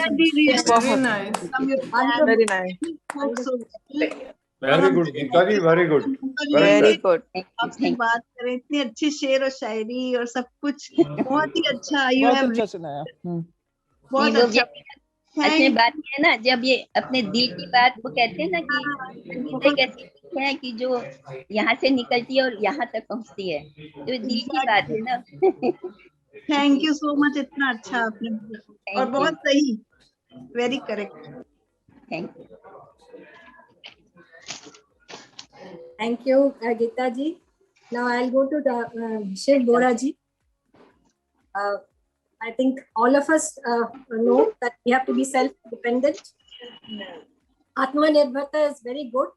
nice. Very nice. Very good, Geeta ji, very good. Very good. आपसे बात करें, इतनी अच्छी शेर और शायरी और सब कुछ बहुत ही अच्छा। यू बहुत हैव अच्छा सुनाया। बहुत ये लोग अच्छा। अच्छी बात है ना, जब ये अपने दिल की बात, वो कहते हैं ना कि संगीत एक ऐसी चीज है कि जो यहाँ से निकलती है और यहाँ तक पहुँचती है, तो ये दिल की बात है ना। थैंक यू सो मच, इतना अच्छा आपने बोला और बहुत सही, very correct. Thank you. Thank you, Geeta ji. Now I'll go to Shiv Bora ji. I think all of us know that we have to be self-dependent. आत्मनिर्भरता is very good.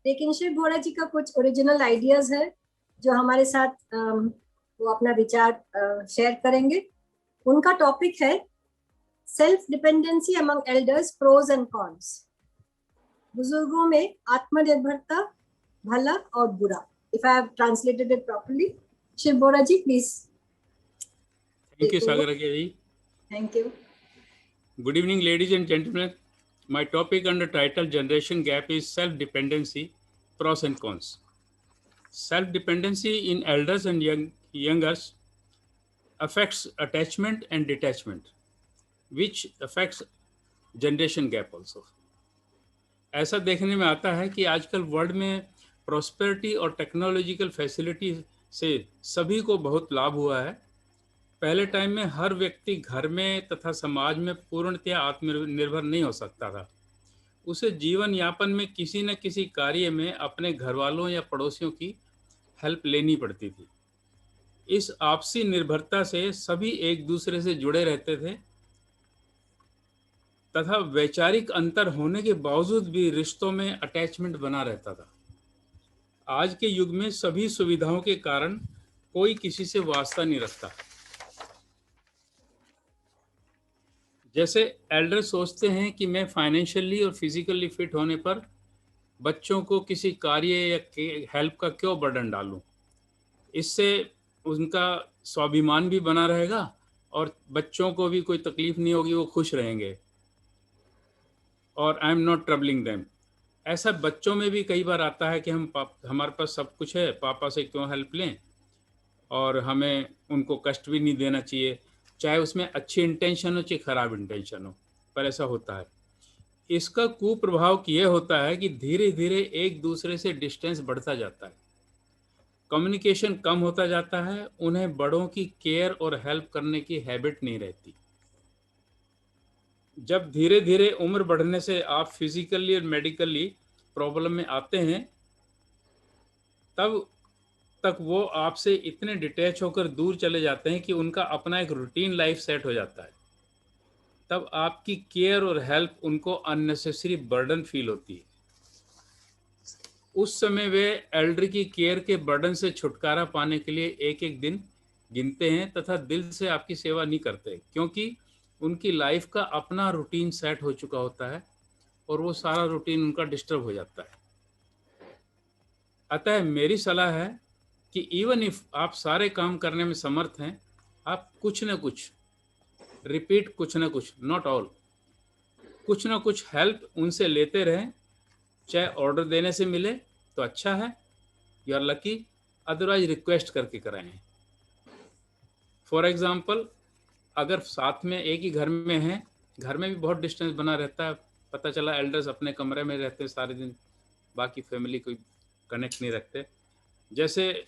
लेकिन शिव बोरा जी का कुछ ओरिजिनल आइडियाज है जो हमारे साथ वो अपना विचार शेयर करेंगे। उनका टॉपिक है self dependency among elders, pros and cons. बुजुर्गों में आत्मनिर्भरता, भला और बुरा। If I have translated it properly, Shiv Bora ji, please. Thank you, Sagaragya ji. Thank you. Good evening, ladies and gentlemen. My topic under title Generation Gap is Self-Dependency, Pros and Cons. Self-dependency in elders and youngers affects attachment and detachment, which affects generation gap also. ऐसा देखने में आता है कि आजकल world में prosperity और technological facility से सभी को बहुत लाभ हुआ है। पहले टाइम में हर व्यक्ति घर में तथा समाज में पूर्णतया आत्मनिर्भर नहीं हो सकता था। उसे जीवन यापन में किसी न किसी कार्य में अपने घर वालों या पड़ोसियों की हेल्प लेनी पड़ती थी। इस आपसी निर्भरता से सभी एक दूसरे से जुड़े रहते थे तथा वैचारिक अंतर होने के बावजूद भी रिश्तों में अटैचमेंट बना रहता था। आज के युग में सभी सुविधाओं के कारण कोई किसी से वास्ता नहीं रखता। जैसे एल्डर सोचते हैं कि मैं फाइनेंशियली और फिजिकली फिट होने पर बच्चों को किसी कार्य या हेल्प का क्यों बर्डन डालूं। इससे उनका स्वाभिमान भी बना रहेगा और बच्चों को भी कोई तकलीफ नहीं होगी, वो खुश रहेंगे। और I am not troubling them. ऐसा बच्चों में भी कई बार आता है कि हमारे पास सब कुछ है, पापा से क्यों हेल्प लें, और हमें उनको कष्ट भी नहीं देना चाहिए, चाहे उसमें अच्छी इंटेंशन हो चाहे खराब इंटेंशन हो, पर ऐसा होता है। इसका कुप्रभाव ये होता है कि धीरे धीरे एक दूसरे से डिस्टेंस बढ़ता जाता है, कम्युनिकेशन कम होता जाता है, उन्हें बड़ों की केयर और हेल्प करने की हैबिट नहीं रहती। जब धीरे धीरे उम्र बढ़ने से आप फिजिकली और मेडिकली प्रॉब्लम में आते हैं, तब तक वो आपसे इतने डिटैच होकर दूर चले जाते हैं कि उनका अपना एक रूटीन लाइफ सेट हो जाता है। तब आपकी केयर और हेल्प उनको अननेसेसरी बर्डन फील होती है। उस समय वे एल्डर की केयर के बर्डन से छुटकारा पाने के लिए एक एक दिन गिनते हैं तथा दिल से आपकी सेवा नहीं करते, क्योंकि उनकी लाइफ का अपना रूटीन सेट हो चुका होता है और वो सारा रूटीन उनका डिस्टर्ब हो जाता है। अतः मेरी सलाह है कि इवन इफ आप सारे काम करने में समर्थ हैं, आप कुछ न कुछ रिपीट, कुछ न कुछ, नॉट ऑल, कुछ न कुछ हेल्प उनसे लेते रहें। चाहे ऑर्डर देने से मिले तो अच्छा है, you are lucky, otherwise request करके कराएं। फॉर एग्जाम्पल, अगर साथ में एक ही घर में हैं, घर में भी बहुत डिस्टेंस बना रहता है, पता चला एल्डर्स अपने कमरे में रहते हैं सारे दिन, बाकी फैमिली कोई कनेक्ट नहीं रखते। जैसे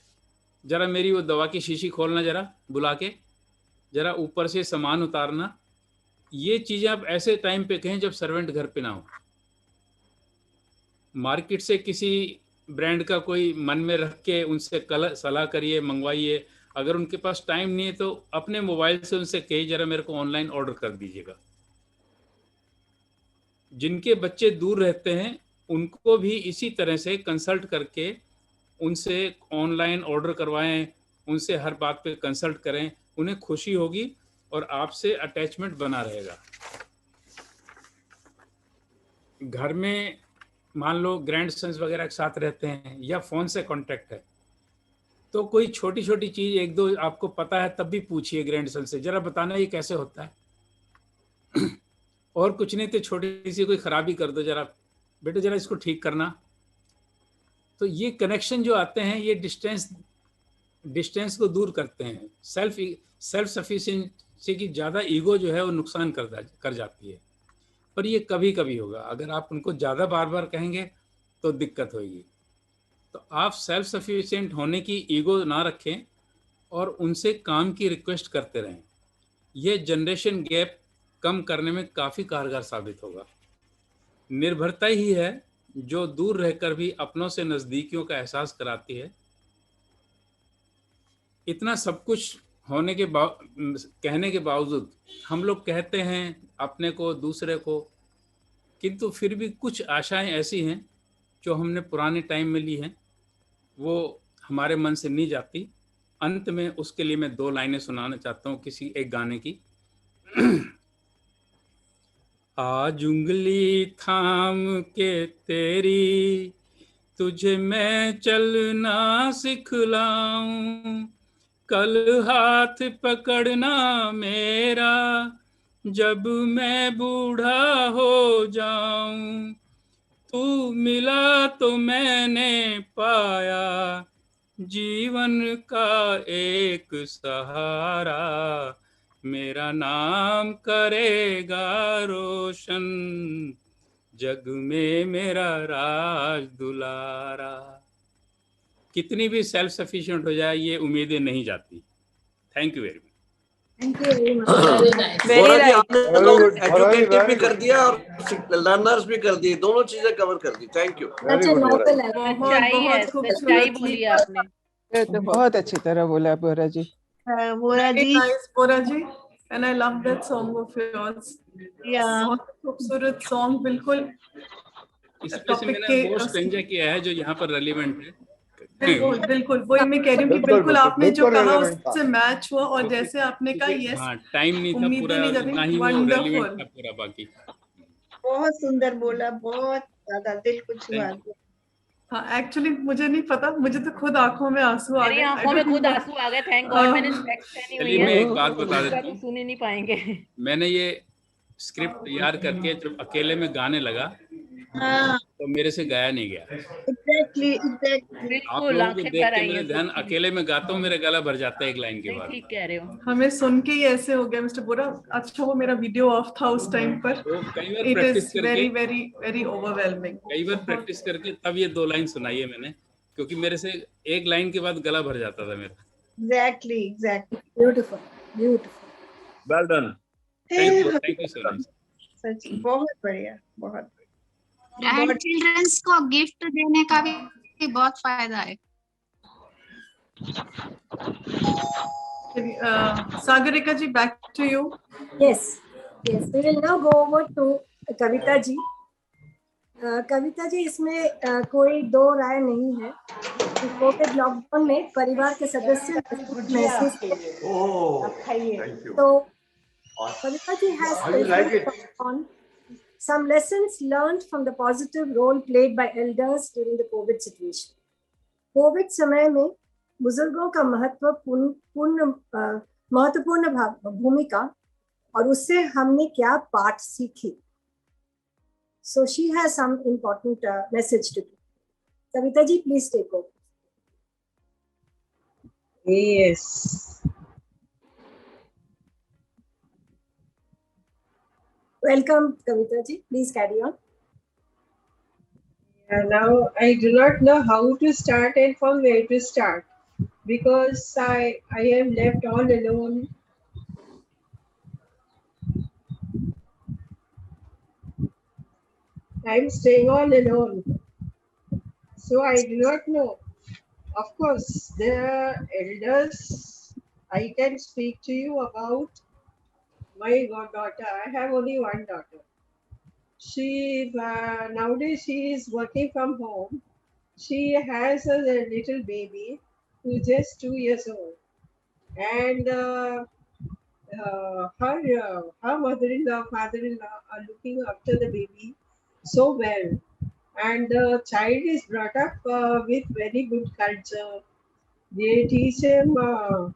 जरा मेरी वो दवा की शीशी खोलना, जरा बुला के जरा ऊपर से सामान उतारना, ये चीज़ें आप ऐसे टाइम पे कहें जब सर्वेंट घर पे ना हो। मार्केट से किसी ब्रांड का कोई मन में रख के उनसे सलाह करिए, मंगवाइए। अगर उनके पास टाइम नहीं है तो अपने मोबाइल से उनसे कहिए जरा मेरे को ऑनलाइन ऑर्डर कर दीजिएगा। जिनके बच्चे दूर रहते हैं उनको भी इसी तरह से कंसल्ट करके उनसे ऑनलाइन ऑर्डर करवाएं, उनसे हर बात पे कंसल्ट करें, उन्हें खुशी होगी और आपसे अटैचमेंट बना रहेगा। घर में मान लो ग्रैंड सन्स वगैरह के साथ रहते हैं या फ़ोन से कांटेक्ट है, तो कोई छोटी छोटी चीज़ एक दो आपको पता है तब भी पूछिए ग्रैंड सन से, जरा बताना ये कैसे होता है। और कुछ नहीं तो छोटी सी कोई खराबी कर दो, जरा बेटे जरा इसको ठीक करना। तो ये कनेक्शन जो आते हैं ये डिस्टेंस को दूर करते हैं। सेल्फ सफिशिएंसी की ज़्यादा ईगो जो है वो नुकसान कर जाती है। पर ये कभी कभी होगा, अगर आप उनको ज़्यादा बार बार कहेंगे तो दिक्कत होगी। तो आप सेल्फ सफिशिएंट होने की ईगो ना रखें और उनसे काम की रिक्वेस्ट करते रहें। यह जनरेशन गैप कम करने में काफ़ी कारगर साबित होगा। निर्भरता ही है जो दूर रहकर भी अपनों से नज़दीकियों का एहसास कराती है। इतना सब कुछ होने के कहने के बावजूद हम लोग कहते हैं अपने को, दूसरे को, किंतु फिर भी कुछ आशाएं ऐसी हैं जो हमने पुराने टाइम में ली हैं, वो हमारे मन से नहीं जाती। अंत में उसके लिए मैं 2 लाइनें सुनाना चाहता हूँ किसी एक गाने की। आज उंगली थाम के तेरी तुझे मैं चलना सिखलाऊं, कल हाथ पकड़ना मेरा जब मैं बूढ़ा हो जाऊं। तू मिला तो मैंने पाया जीवन का एक सहारा, मेरा नाम करेगा रोशन जग में मेरा राज दुलारा। कितनी भी सेल्फ सफिशिएंट हो जाए ये उम्मीदें नहीं जाती। Thank you very much. Thank you very much. Educative भी कर दिया और लर्नर्स भी कर दिए, दोनों चीजें कवर कर दी। Thank you. बोली आपने, तो बहुत अच्छी तरह बोला बोरा जी। बोरा जी, and I love that song of yours. बहुत खूबसूरत सॉन्ग, बिल्कुल इसमें से मैंने वो स्ट्रेंजर किया है जो यहाँ पर रेलिवेंट है। बिल्कुल बिल्कुल वही मैं कह रही हूँ कि बिल्कुल आपने जो कहा उससे मैच हुआ और जैसे आपने कहा यस, टाइम नहीं था पूरा, ना ही वो रेलिवेंट था पूरा। बाकी बहुत सुंदर बोला, बहुत ज्यादा दिल को छुआ। हाँ, एक्चुअली मुझे नहीं पता, मुझे तो खुद आंखों में आंसू आ गए। आंखों में खुद आंसू आ गए। थैंक गॉड मैंने स्पेक्स पहनी हुई है। मैं एक बात बता देता हूँ, सुन ही नहीं पाएंगे। मैंने ये स्क्रिप्ट तैयार करके जब अकेले में गाने लगा तो मेरे से गाया नहीं गया। एग्जैक्टली आप लोगों को देख के मेरा ध्यान, अकेले में गाता हूँ मेरा गला भर जाता है एक लाइन के बाद। ठीक कह रहे हो। हमें सुन के ही ऐसे हो गया मिस्टर बोरा। अच्छा वो मेरा वीडियो ऑफ था उस टाइम पर। It is very very very overwhelming. कई बार प्रैक्टिस करके तब ये 2 लाइन सुनाई है मैंने, क्योंकि मेरे से एक लाइन के बाद गला भर जाता था मेरा। Exactly beautiful beautiful. Well done. Thank you so much. सच बहुत बढ़िया, बहुत। ग्रैंड चिल्ड्रंस को गिफ्ट देने का भी बहुत फायदा है। Sagarika ji, back to you. Yes, yes. We will now go over to Kavita ji. Kavita ji, इसमें कोई दो राय नहीं है कि कोविड लॉकडाउन में परिवार के सदस्य महसूस तो Kavita ji has on some lessons learned from the positive role played by elders during the COVID situation. Covid समय में बुजुर्गों का महत्वपूर्ण भूमिका और उससे हमने क्या पाठ सीखी. So she has some important message to give. Kavita ji, please take over. Yes. Welcome, Kavita ji. Please carry on. Now I do not know how to start and from where to start because I am left all alone. I'm staying all alone. So I do not know. Of course, there are elders. I can speak to you about my goddaughter. I have only one daughter. She nowadays she is working from home. She has a little baby who's just 2 years old, and her mother-in-law, father-in-law are looking after the baby so well. And the child is brought up with very good culture. They teach him the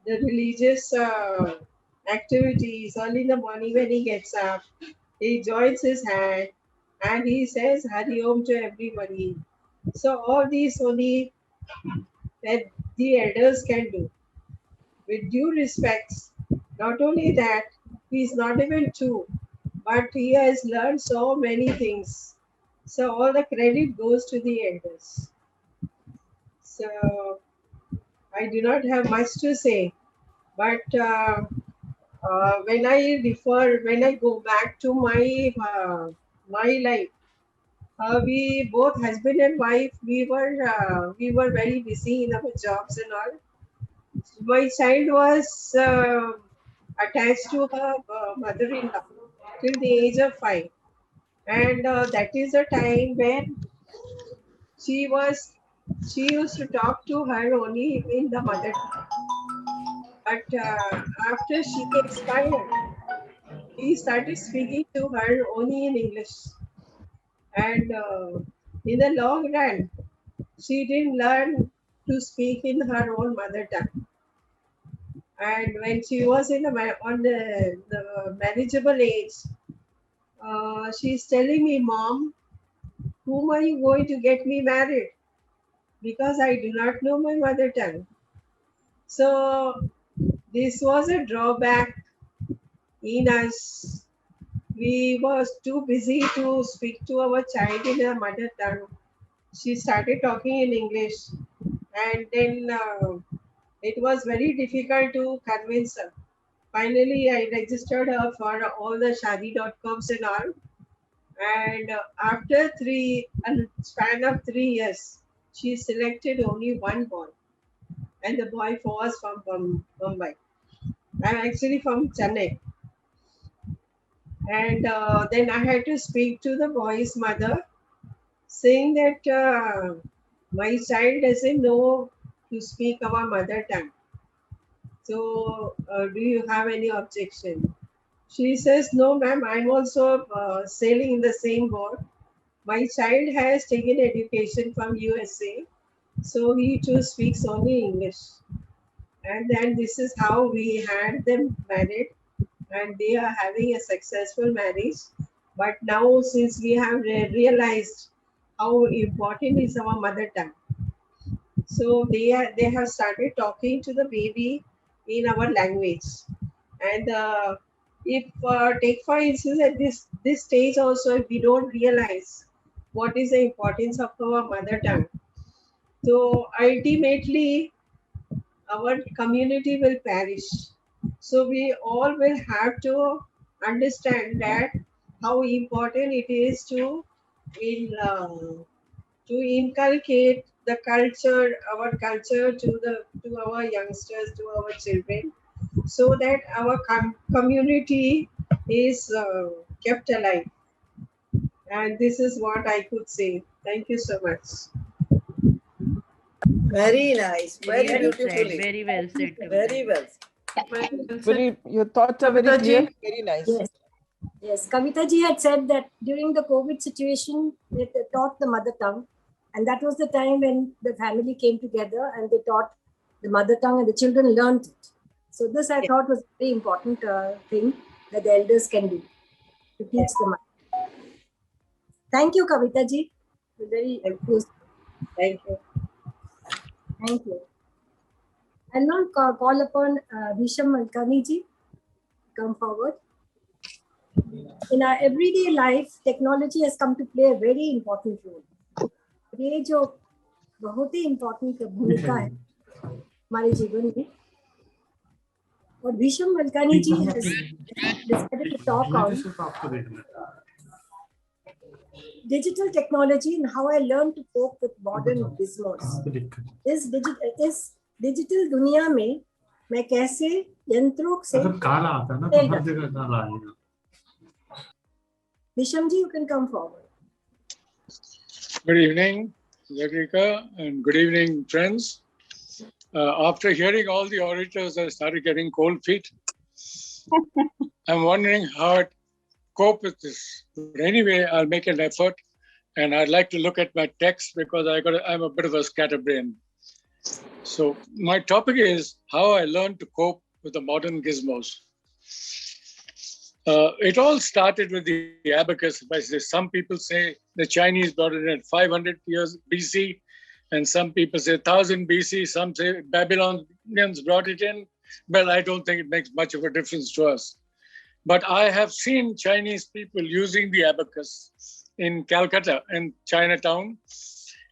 religious activities early in the morning when he gets up. He joins his hand and he says Hari Om to everybody. So all these only that the elders can do. With due respects, not only that, he is not even 2, but he has learned so many things. So all the credit goes to the elders. So I do not have much to say, but when I go back to my life, we both husband and wife we were very busy in our jobs and all. My child was attached to her mother-in-law till the age of 5. And that is a time when she used to talk to her only in the mother tongue. But after she expired, he started speaking to her only in English. And in the long run, she didn't learn to speak in her own mother tongue. And when she was on the manageable age, she's telling me, Mom, whom are you going to get me married? Because I do not know my mother tongue. So this was a drawback in us. We was too busy to speak to our child in her mother tongue. She started talking in English, and then it was very difficult to convince her. Finally, I registered her for all the Shadi.coms and all. And after a span of 3 years, she selected only one boy. And the boy was from Mumbai. I'm actually from Chennai. And then I had to speak to the boy's mother, saying that my child doesn't know to speak our mother tongue. So do you have any objection? She says, no, ma'am, I'm also sailing in the same boat. My child has taken education from USA, so he too speaks only English. And then this is how we had them married, and they are having a successful marriage. But now, since we have realized how important is our mother tongue, so they have started talking to the baby in our language. And if take for instance at this stage also, if we don't realize what is the importance of our mother tongue, so ultimately our community will perish. So we all will have to understand that how important it is to inculcate the culture, our culture to our youngsters, to our children, so that our community is kept alive. And this is what I could say. Thank you so much. Very nice. Very Very well beautifully. said. Very well said. Very well. Very, your thoughts are very Kavita clear. ji? Very nice. Yes. Yes, Kavita ji had said that during the COVID situation, they taught the mother tongue. And that was the time when the family came together and they taught the mother tongue and the children learned it. So this I thought was a very important thing that the elders can do to teach the mother. Thank you, Kavita ji. Very useful. Thank you. Thank you. I'll now call upon Bhisham Malkani ji. Come forward. In our everyday life, technology has come to play a very important role. ये जो बहुत ही important भूमिका है हमारे जीवन में. और भीषम मलकानी जी has decided to talk on digital technology and how I learned to cope with modern gizmos. इस digital दुनिया में मैं कैसे यंत्रों से काला आता है ना तो हर जगह काला आएगा. Bhisham ji, you can come forward. Good evening, Zagrika, and good evening, friends. After hearing all the orators, I started getting cold feet. I'm wondering how to cope with this. But anyway, I'll make an effort, and I'd like to look at my text because I'm a bit of a scatterbrain. So my topic is how I learned to cope with the modern gizmos. It all started with the abacus. Some people say the Chinese brought it in 500 years BC, and some people say 1000 BC. Some say Babylonians brought it in. Well, I don't think it makes much of a difference to us. But I have seen Chinese people using the abacus in Calcutta and Chinatown,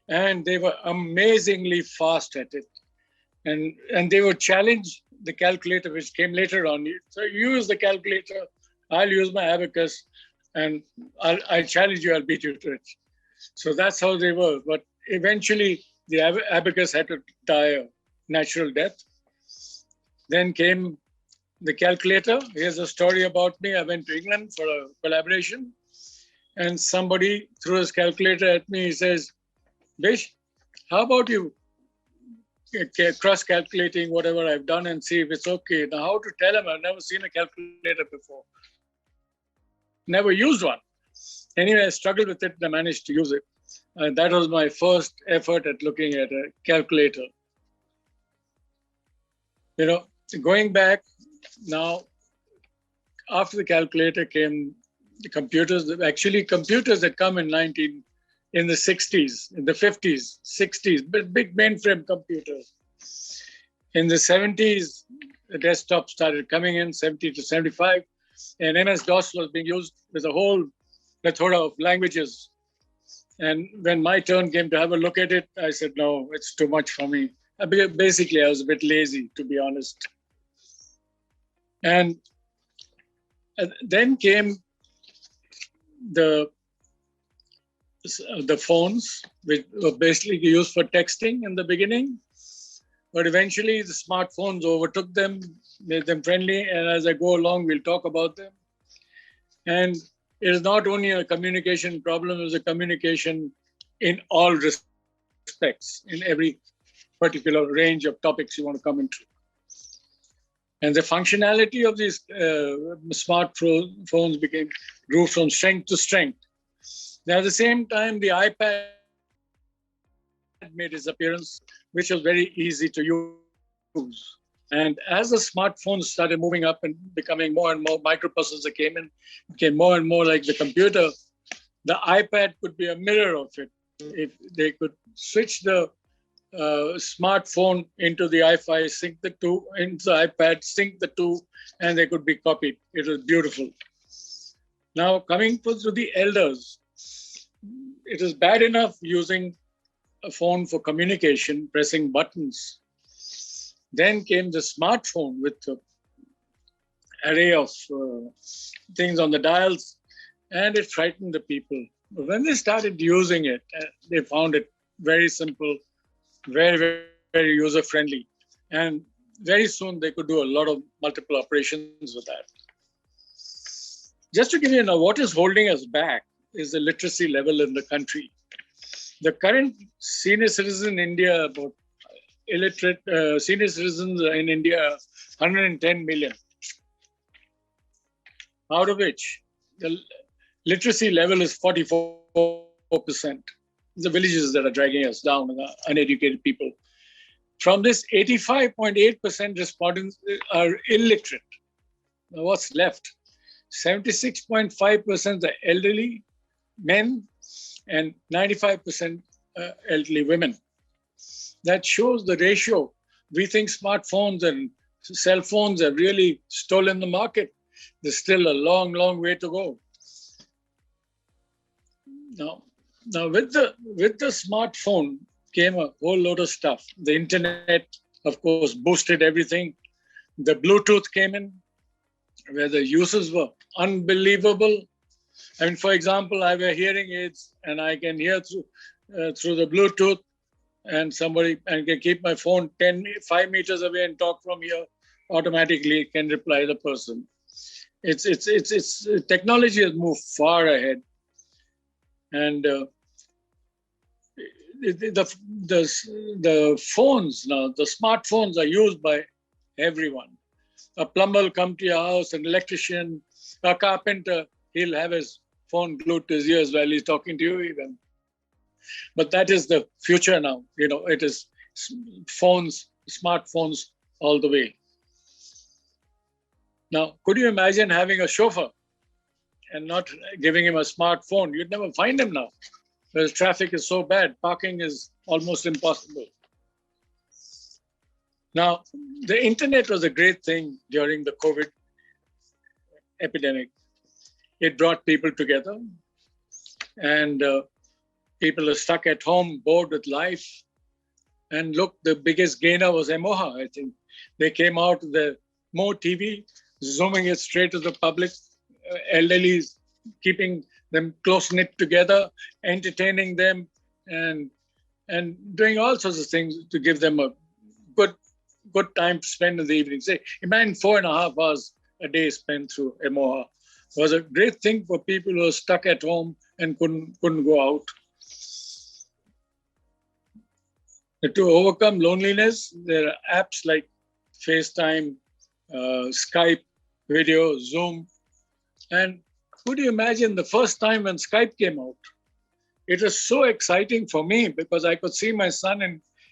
and they were amazingly fast at it. And they would challenge the calculator, which came later on. So you use the calculator, I'll use my abacus, and I'll challenge you, I'll beat you to it. So that's how they were. But eventually, the abacus had to die a natural death. Then came the calculator. Here's a story about me. I went to England for a collaboration, and somebody threw his calculator at me. He says, Bish, how about you cross-calculating whatever I've done and see if it's okay? Now, how to tell him? I've never seen a calculator before. Never used one. Anyway, I struggled with it and I managed to use it. And that was my first effort at looking at a calculator. You know, going back now, after the calculator came the computers. Actually, computers that come in the 60s, in the 50s, 60s, but big mainframe computers. In the 70s, the desktop started coming in, 70 to 75, and MS-DOS was being used with a whole plethora of languages. And when my turn came to have a look at it, I said, no, it's too much for me. Basically, I was a bit lazy, to be honest. And then came the phones, which were basically used for texting in the beginning. But eventually, the smartphones overtook them, made them friendly. And as I go along, we'll talk about them. And it is not only a communication problem, it's a communication in all respects, in every particular range of topics you want to come into. And the functionality of these smartphones grew from strength to strength. Now, at the same time, the iPad made its appearance, which was very easy to use. And as the smartphones started moving up and becoming more and more, microprocessors came in, became more and more like the computer, the iPad could be a mirror of it. If they could switch the smartphone into the Wi-Fi, sync the two, into the iPad, sync the two, and they could be copied. It was beautiful. Now, coming to the elders, it is bad enough using a phone for communication, pressing buttons. Then came the smartphone with an array of things on the dials, and it frightened the people. But when they started using it, they found it very simple, very, very, very user friendly. And very soon they could do a lot of multiple operations with that. Just to give you what is holding us back is the literacy level in the country. The current senior citizen in India, about illiterate senior citizens in India, 110 million. Out of which the literacy level is 44%. The villages that are dragging us down, the uneducated people. From this, 85.8% respondents are illiterate. Now what's left? 76.5% are elderly men and 95% elderly women. That shows the ratio. We think smartphones and cell phones have really stolen the market. There's still a long, long way to go. Now with the smartphone came a whole load of stuff. The internet, of course, boosted everything. The Bluetooth came in, where the uses were unbelievable. I mean, for example, I wear hearing aids and I can hear through the Bluetooth, and can keep my phone 5 meters away and talk from here. Automatically can reply the person. It's technology has moved far ahead, and the phones now, the smartphones are used by everyone. A plumber will come to your house, an electrician, a carpenter, he'll have his phone glued to his ears while he's talking to you even. But that is the future now. It is phones, smartphones all the way. Now, could you imagine having a chauffeur and not giving him a smartphone? You'd never find him now, because traffic is so bad. Parking is almost impossible. Now, the internet was a great thing during the COVID epidemic. It brought people together, and people are stuck at home, bored with life. And look, the biggest gainer was Emoha, I think. They came out with the Mo TV, zooming it straight to the public, elderly, keeping them close-knit together, entertaining them, and doing all sorts of things to give them a good time to spend in the evening. Say, imagine 4.5 hours a day spent through Emoha. It was a great thing for people who were stuck at home and couldn't go out. To overcome loneliness, there are apps like FaceTime, Skype, video, Zoom. And could you imagine the first time when Skype came out? It was so exciting for me because I could see my son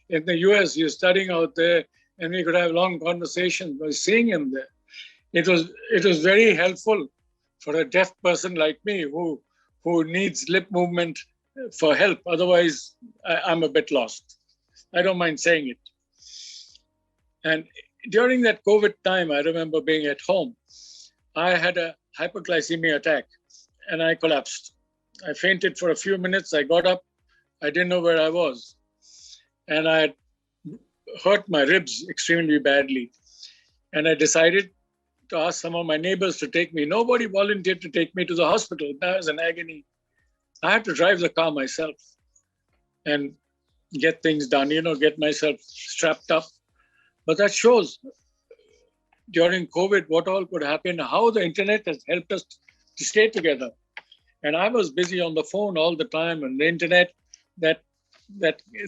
in the US, he was studying out there, and we could have long conversations by seeing him there. It was very helpful for a deaf person like me who needs lip movement for help. Otherwise, I'm a bit lost. I don't mind saying it. And during that COVID time, I remember being at home. I had a hyperglycemia attack and I collapsed. I fainted for a few minutes. I got up. I didn't know where I was. And I had hurt my ribs extremely badly. And I decided to ask some of my neighbors to take me. Nobody volunteered to take me to the hospital. That was an agony. I had to drive the car myself and get things done, get myself strapped up. But that shows during COVID what all could happen, how the internet has helped us to stay together. And I was busy on the phone all the time, and the internet, that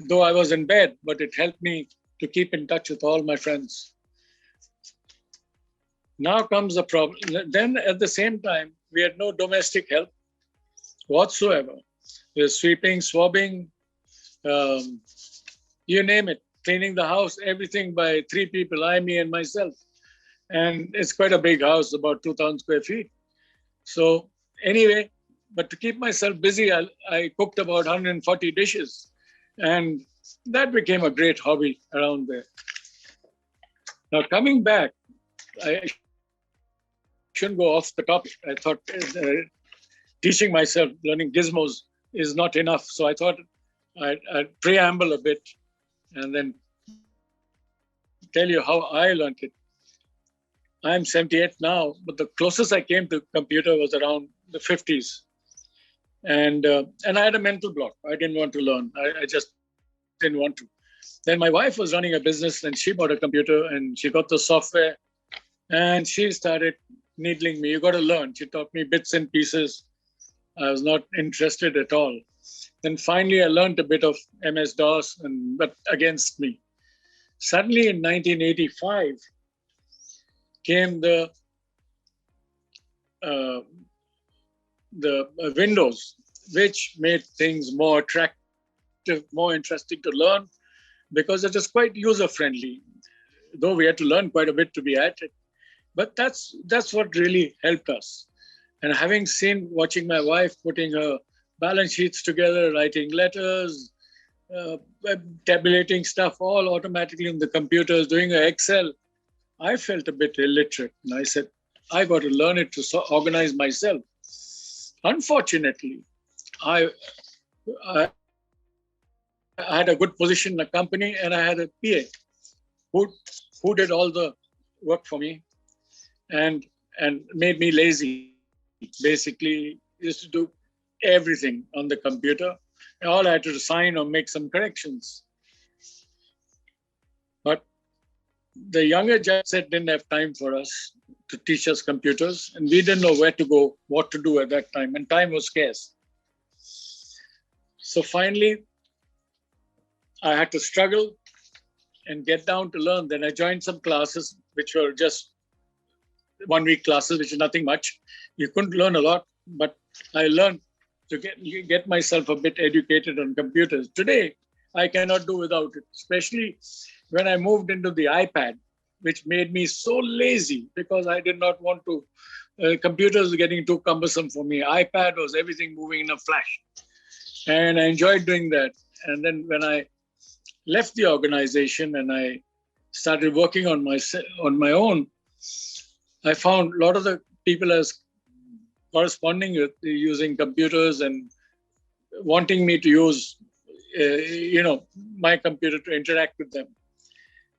though I was in bed, but it helped me to keep in touch with all my friends. Now comes the problem. Then at the same time, we had no domestic help whatsoever. There's sweeping, swabbing, you name it, cleaning the house, everything by 3 people, I, me, and myself. And it's quite a big house, about 2,000 square feet. So anyway, but to keep myself busy, I cooked about 140 dishes. And that became a great hobby around there. Now coming back, I shouldn't go off the topic. I thought teaching myself, learning gizmos is not enough. So I thought I'd preamble a bit and then tell you how I learned it. I'm 78 now, but the closest I came to computer was around the 50s. And I had a mental block. I didn't want to learn. I just didn't want to. Then my wife was running a business and she bought a computer and she got the software and she started needling me. You got to learn. She taught me bits and pieces. I was not interested at all. Then finally I learned a bit of MS-DOS, but against me. Suddenly in 1985 came the Windows, which made things more attractive, more interesting to learn, because it is quite user-friendly, though we had to learn quite a bit to be at it. But that's what really helped us. And having watching my wife putting her balance sheets together, writing letters, tabulating stuff all automatically in the computers, doing her Excel, I felt a bit illiterate. And I said, I got to learn it to organize myself. Unfortunately, I had a good position in a company and I had a PA who did all the work for me and made me lazy. Basically, used to do everything on the computer. And all I had to sign or make some corrections. But the younger judge said didn't have time for us to teach us computers, and we didn't know where to go, what to do at that time, and time was scarce. So finally, I had to struggle and get down to learn. Then I joined some classes, which were just 1 week classes, which is nothing much. You couldn't learn a lot, but I learned to get myself a bit educated on computers. Today, I cannot do without it, especially when I moved into the iPad, which made me so lazy because I did not want to, computers were getting too cumbersome for me. iPad was everything moving in a flash. And I enjoyed doing that. And then when I left the organization and I started working on my own, I found a lot of the people as corresponding with using computers and wanting me to use, my computer to interact with them.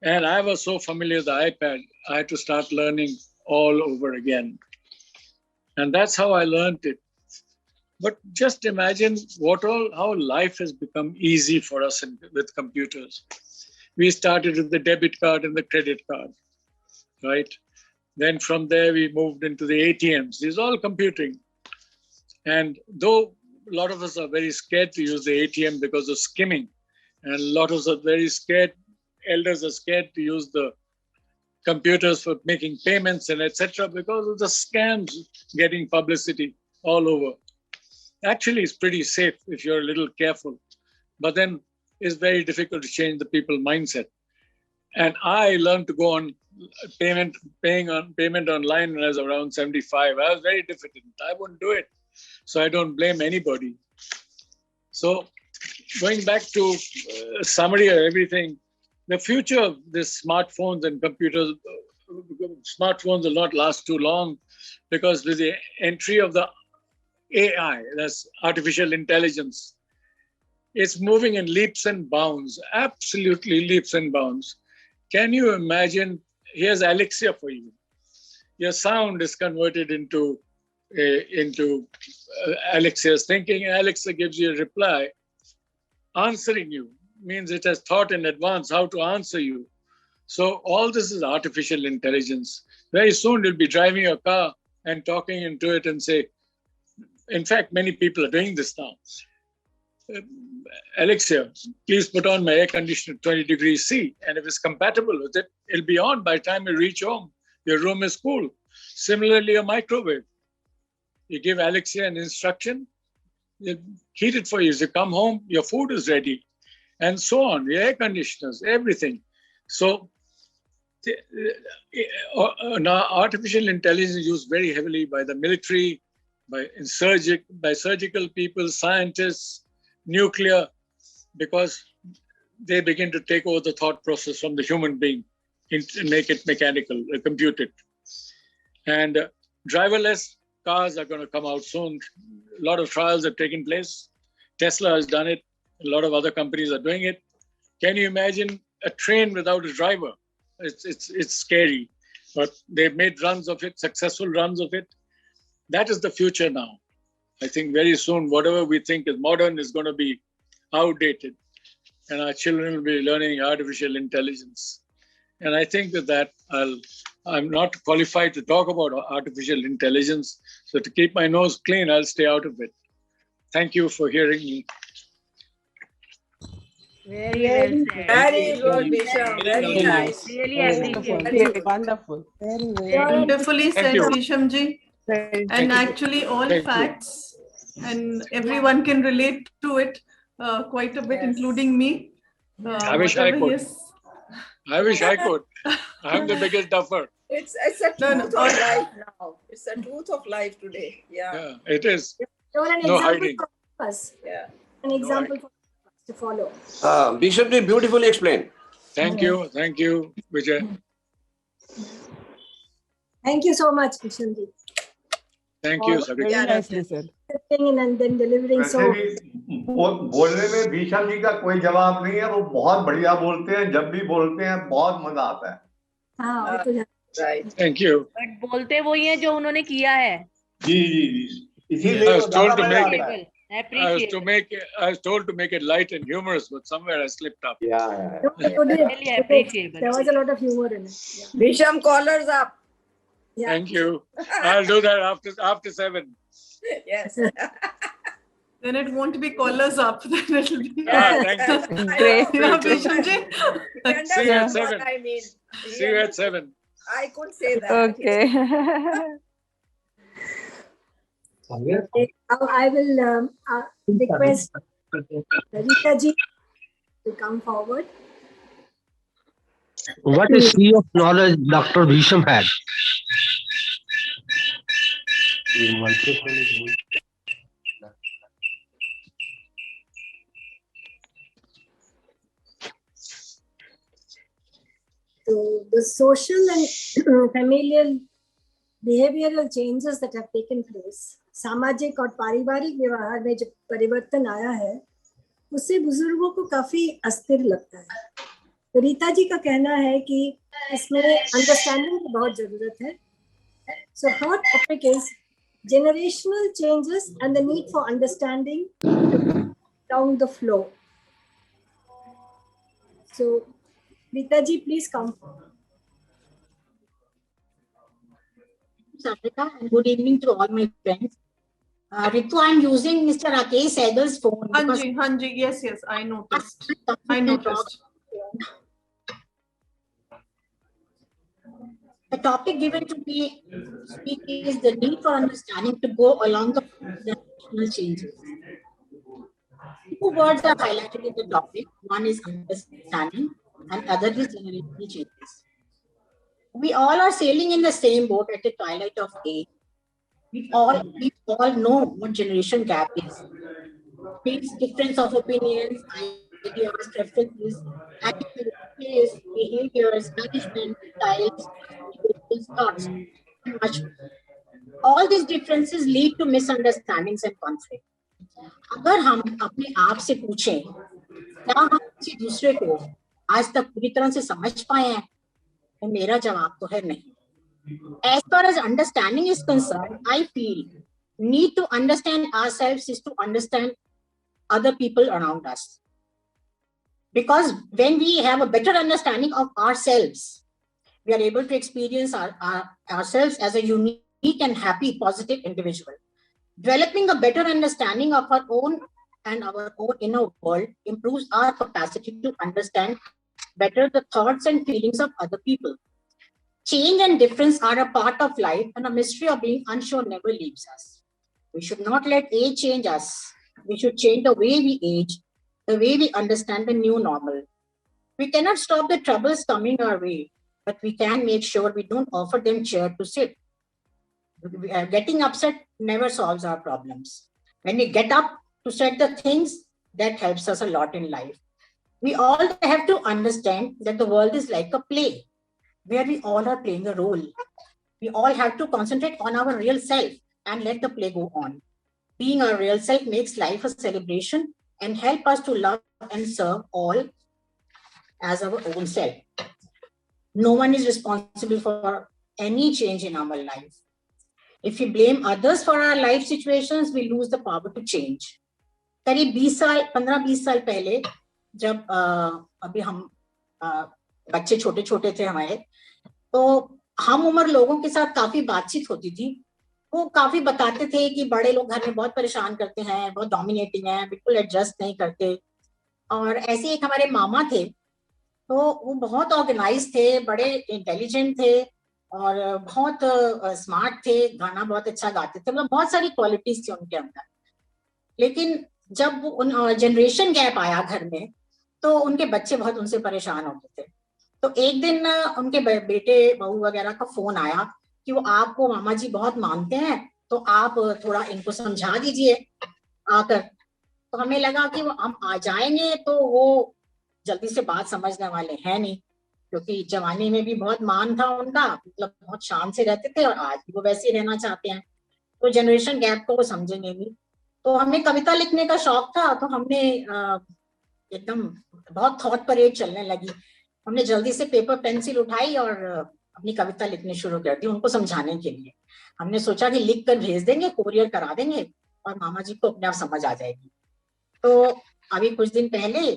And I was so familiar with the iPad, I had to start learning all over again. And that's how I learned it. But just imagine how life has become easy for us with computers. We started with the debit card and the credit card, right? Then from there, we moved into the ATMs. These are all computing. And though a lot of us are very scared to use the ATM because of skimming, and a lot of us are very scared, elders are scared to use the computers for making payments and etc. because of the scams getting publicity all over. Actually, it's pretty safe if you're a little careful, but then it's very difficult to change the people's mindset. And I learned to go on payment online when I was around 75. I was very diffident. I wouldn't do it. So I don't blame anybody. So going back to summary of everything, the future of these smartphones and computers, smartphones will not last too long because with the entry of the AI, that's artificial intelligence, it's moving in leaps and bounds, absolutely leaps and bounds. Can you imagine? Here's Alexia for you. Your sound is converted into Alexia's thinking, and Alexa gives you a reply. Answering you means it has thought in advance how to answer you. So all this is artificial intelligence. Very soon you'll be driving your car and talking into it and say, in fact, many people are doing this now. Alexia, please put on my air conditioner 20 degrees C. And if it's compatible with it, it'll be on by the time you reach home. Your room is cool. Similarly, a microwave. You give Alexia an instruction, you heat it for you. As you come home, your food is ready. And so on, your air conditioners, everything. So now artificial intelligence is used very heavily by the military, by surgical people, scientists, nuclear, because they begin to take over the thought process from the human being and make it mechanical, compute it. And driverless cars are going to come out soon. A lot of trials have taken place. Tesla has done it. A lot of other companies are doing it. Can you imagine a train without a driver? It's scary, but they've made runs of it, successful runs of it. That is the future now. I think very soon, whatever we think is modern is going to be outdated. and our children will be learning artificial intelligence. And I think that I'm not qualified to talk about artificial intelligence. So to keep my nose clean, I'll stay out of it. Thank you for hearing me. Very well said. Very good, Bisham. Very nice. Really appreciate. Wonderful. Wonderfully said, Bishamji. And actually, all facts, and everyone can relate to it quite a bit, including me. I wish I could. I wish I could. I'm the biggest duffer. It's a truth of life now. It's a truth of life today. Yeah. It is. You're an No example hiding. for us. Yeah. An example for us to follow. Bishop ji beautifully explained. Thank you, Vijay. Thank you so much, Bishamji. Thank you, Very Savita. nicely said. And then delivering so. बोलने में भीषम जी का कोई जवाब नहीं है, वो बहुत बढ़िया बोलते हैं, जब भी बोलते हैं बहुत मजा आता है. हाँ, वो तो Right. Thank you. बट बोलते वही है जो उन्होंने किया है. जी. I इसीलिए was told to make it. Appreciable. I was told to make it light and humorous, but somewhere I slipped up. Yeah. Really appreciable. There was a lot of humor in it. Bisham, callers up. Yeah. Thank you. I'll do that after 7. Yes. Then it won't be callers up. Then it'll be. Thank you. Great. Yeah, Bishamji. See you at 7. What I mean. See you at 7. I could say that. Okay. Now I will request Rita ji to come forward. What a sea of knowledge Dr. Bhisham had. So the social and familial behavioral changes that have taken place, सामाजिक और पारिवारिक व्यवहार में जो परिवर्तन आया है, उससे बुजुर्गों को काफी अस्थिर लगता है. तो रीता जी का कहना है कि इसमें अंडरस्टैंडिंग की बहुत जरूरत है. So her topic is generational changes and the need for understanding down the flow. So Rita ji, please come. Sarika, and good evening to all my friends. Ritu, I'm using Mr. Rakesh Sehgal's phone. Hanji, yes, I noticed. The topic given to me to speak is the need for understanding to go along the generational changes. 2 words are highlighted in the topic. One is understanding and other is generational changes. We all are sailing in the same boat at the twilight of age. We all know what generation gap is. Means difference of opinions, ideas, preferences, attitudes, behaviors, management styles, thoughts, and much more. All these differences lead to misunderstandings and conflict. अगर हम अपने आप से पूछें, क्या हम किसी दूसरे को आज तक पूरी तरह से समझ पाए हैं? तो मेरा जवाब तो है नहीं. As far as understanding is concerned, I feel need to understand ourselves is to understand other people around us. Because when we have a better understanding of ourselves, we are able to experience ourselves as a unique and happy, positive individual. Developing a better understanding of our own and our own inner world improves our capacity to understand better the thoughts and feelings of other people. Change and difference are a part of life, and a mystery of being unsure never leaves us. We should not let age change us. We should change the way we age, the way we understand the new normal. We cannot stop the troubles coming our way, but we can make sure we don't offer them chair to sit. Getting upset never solves our problems. When we get up to set the things, that helps us a lot in life. We all have to understand that the world is like a play, where we all are playing a role. We all have to concentrate on our real self and let the play go on. Being our real self makes life a celebration and help us to love and serve all as our own self. No one is responsible for any change in our life. If we blame others for our life situations, we lose the power to change. करीब 15-20 साल पहले जब अभी हम बच्चे छोटे छोटे थे हमारे, तो हम उम्र लोगों के साथ काफी बातचीत होती थी। वो काफी बताते थे कि बड़े लोग घर में बहुत परेशान करते हैं, बहुत डोमिनेटिंग है, बिल्कुल एडजस्ट नहीं करते। और ऐसे एक हमारे मामा थे, तो वो बहुत ऑर्गेनाइज थे, बड़े इंटेलिजेंट थे और बहुत स्मार्ट थे, गाना बहुत अच्छा गाते थे, मतलब बहुत सारी क्वालिटीज थी उनके अंदर। लेकिन जब उन जनरेशन गैप आया घर में, तो उनके बच्चे बहुत उनसे परेशान होते थे। तो एक दिन उनके बेटे बहू वगैरह का फोन आया कि वो आपको मामा जी बहुत मानते हैं, तो आप थोड़ा इनको समझा दीजिए आकर। तो हमें लगा कि वो हम आ जाएंगे तो वो जल्दी से बात समझने वाले हैं नहीं, क्योंकि जवानी में भी बहुत मान था उनका, मतलब बहुत शान से रहते थे और आज भी वो वैसे ही रहना चाहते हैं। तो जनरेशन गैप को वो समझेंगे नहीं। तो हमें कविता लिखने का शौक था, तो हमने एकदम बहुत थॉट परेड चलने लगी। हमने जल्दी से पेपर पेंसिल उठाई और अपनी कविता लिखनी शुरू कर दी उनको समझाने के लिए। हमने सोचा कि लिख कर भेज देंगे, कोरियर करा देंगे और मामा जी को अपने आप समझ आ जाएगी। तो अभी कुछ दिन पहले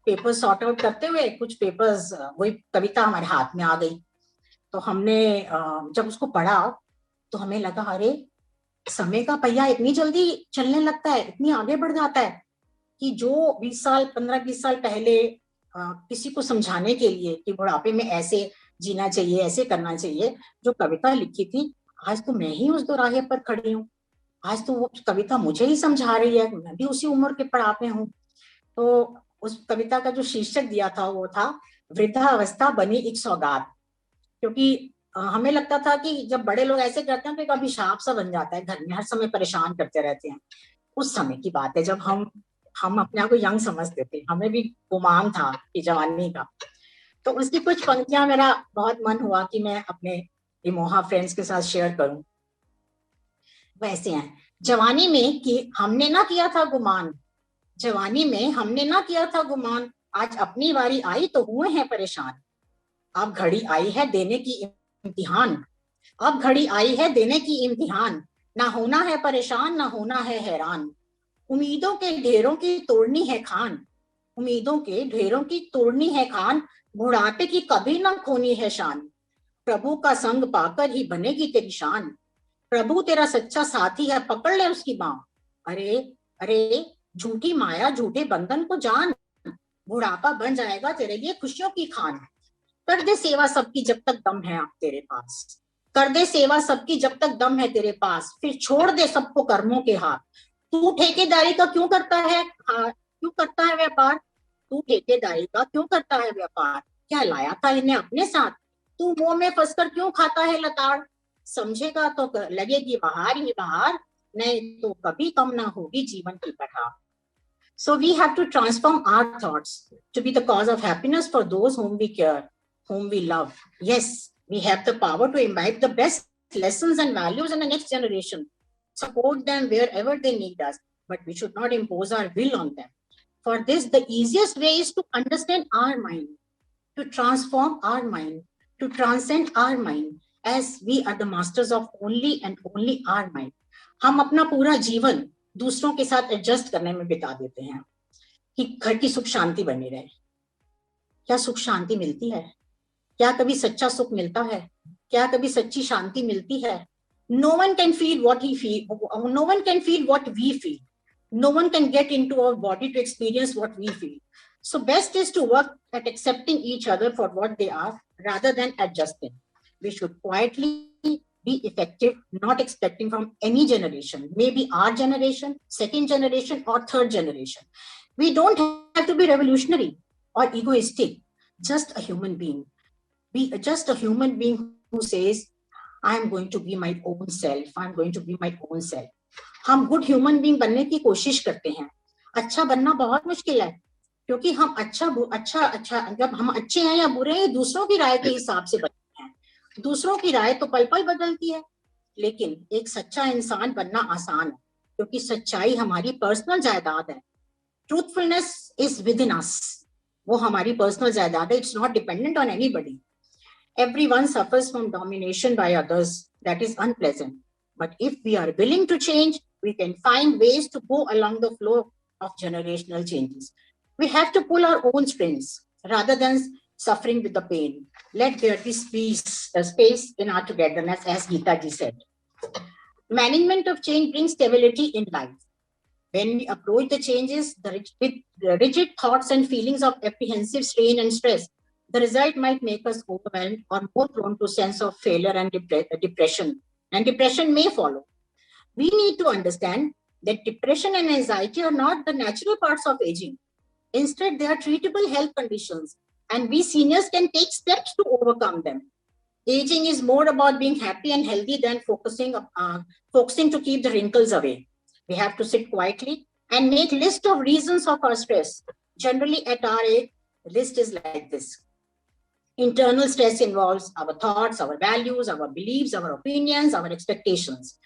पेपर सॉर्ट आउट करते हुए कुछ पेपर्स, वही कविता हमारे हाथ में आ गई। तो हमने जब उसको पढ़ा तो हमें लगा, अरे समय का पहिया इतनी जल्दी चलने लगता है, इतनी आगे बढ़ जाता है कि जो 20 साल 15-20 साल पहले किसी को समझाने के लिए कि बुढ़ापे में ऐसे जीना चाहिए, ऐसे करना चाहिए, जो कविता लिखी थी, आज तो मैं ही उस दोराहे पर खड़ी हूँ। आज तो वो कविता मुझे ही समझा रही है, मैं भी उसी उम्र के पड़ापे हूँ। तो उस कविता का जो शीर्षक दिया था वो था वृद्धावस्था बनी एक सौगात। क्योंकि हमें लगता था कि जब बड़े लोग ऐसे करते हैं तो एक अभिशाप सा बन जाता है, घर में हर समय परेशान करते रहते हैं। उस समय की बात है जब हम अपने आप को यंग समझते थे, हमें भी गुमान था कि जवानी का। तो उसकी कुछ पंक्तियां मेरा बहुत मन हुआ कि मैं अपने इमोहा फ्रेंड्स के साथ शेयर करूं। वैसे हैं, जवानी में कि हमने ना किया था गुमान, जवानी में हमने ना किया था गुमान, आज अपनी बारी आई तो हुए हैं परेशान। अब घड़ी आई है देने की इम्तिहान, अब घड़ी आई है देने की इम्तिहान, ना होना है परेशान ना होना है हैरान। उम्मीदों के ढेरों की तोड़नी है खान, उम्मीदों के ढेरों की तोड़नी है खान, बुढ़ापे की कभी ना खोनी है शान। प्रभु का संग पाकर ही बनेगी तेरी शान, प्रभु तेरा सच्चा साथी है पकड़ ले उसकी बांह। अरे अरे झूठी माया झूठे बंधन को जान, बुढ़ापा बन जाएगा तेरे लिए खुशियों की खान। कर दे सेवा सबकी जब तक दम है आप तेरे पास, कर दे सेवा सबकी जब तक दम है तेरे पास, फिर छोड़ दे सबको कर्मों के हाथ। तू ठेकेदारी का क्यों करता है व्यापार, तू ठेकेदारी का क्यों करता है व्यापार, क्या लाया था इन्हें अपने साथ, तू मुंह में फंसकर क्यों खाता है लताड़। समझेगा तो लगेगी बहार ही बहार, नहीं तो कभी कम ना होगी जीवन की बहार। So we have to transform our thoughts to be the cause of happiness for those whom we care, whom we love. Yes, we have the power to imbibe the best lessons and values in the next generation, support them wherever they need us, but we should not impose our will on them. For this, the easiest way is to understand our mind, to transform our mind, to transcend our mind, as we are the masters of only and only our mind. हम अपना पूरा जीवन दूसरों के साथ adjust करने में बिता देते हैं कि घर की सुख शांति बनी रहे। क्या सुख शांति मिलती है? क्या कभी सच्चा सुख मिलता है? क्या कभी सच्ची शांति मिलती है? No one can feel what he feel. No one can feel what we feel. No one can get into our body to experience what we feel. So best is to work at accepting each other for what they are rather than adjusting. We should quietly be effective, not expecting from any generation, maybe our generation, second generation, or third generation. We don't have to be revolutionary or egoistic, just a human being. Be just a human being who says, I am going to be my own self. I am going to be my own self. हम good human being बनने की कोशिश करते हैं। अच्छा बनना बहुत मुश्किल है, क्योंकि हम अच्छा जब हम अच्छे हैं या बुरे हैं दूसरों की राय के हिसाब से बनते हैं। दूसरों की राय तो पल पल बदलती है, लेकिन एक सच्चा इंसान बनना आसान है, क्योंकि सच्चाई हमारी पर्सनल जायदाद है। ट्रूथफुलनेस इज विद इन अस, वो हमारी पर्सनल जायदाद है। It's not dependent on anybody. Everyone suffers from domination by others. That is unpleasant. But if we are willing to change, we can find ways to go along the flow of generational changes. We have to pull our own strings rather than suffering with the pain. Let there be space in our togetherness, as Geeta ji said. Management of change brings stability in life. When we approach the changes with the rigid thoughts and feelings of apprehensive strain and stress, the result might make us overwhelmed or more prone to sense of failure and depression. And depression may follow. We need to understand that depression and anxiety are not the natural parts of aging. Instead, they are treatable health conditions, and we seniors can take steps to overcome them. Aging is more about being happy and healthy than focusing to keep the wrinkles away. We have to sit quietly and make list of reasons of our stress. Generally, at our age, the list is like this. Internal stress involves our thoughts, our values, our beliefs, our opinions, our expectations.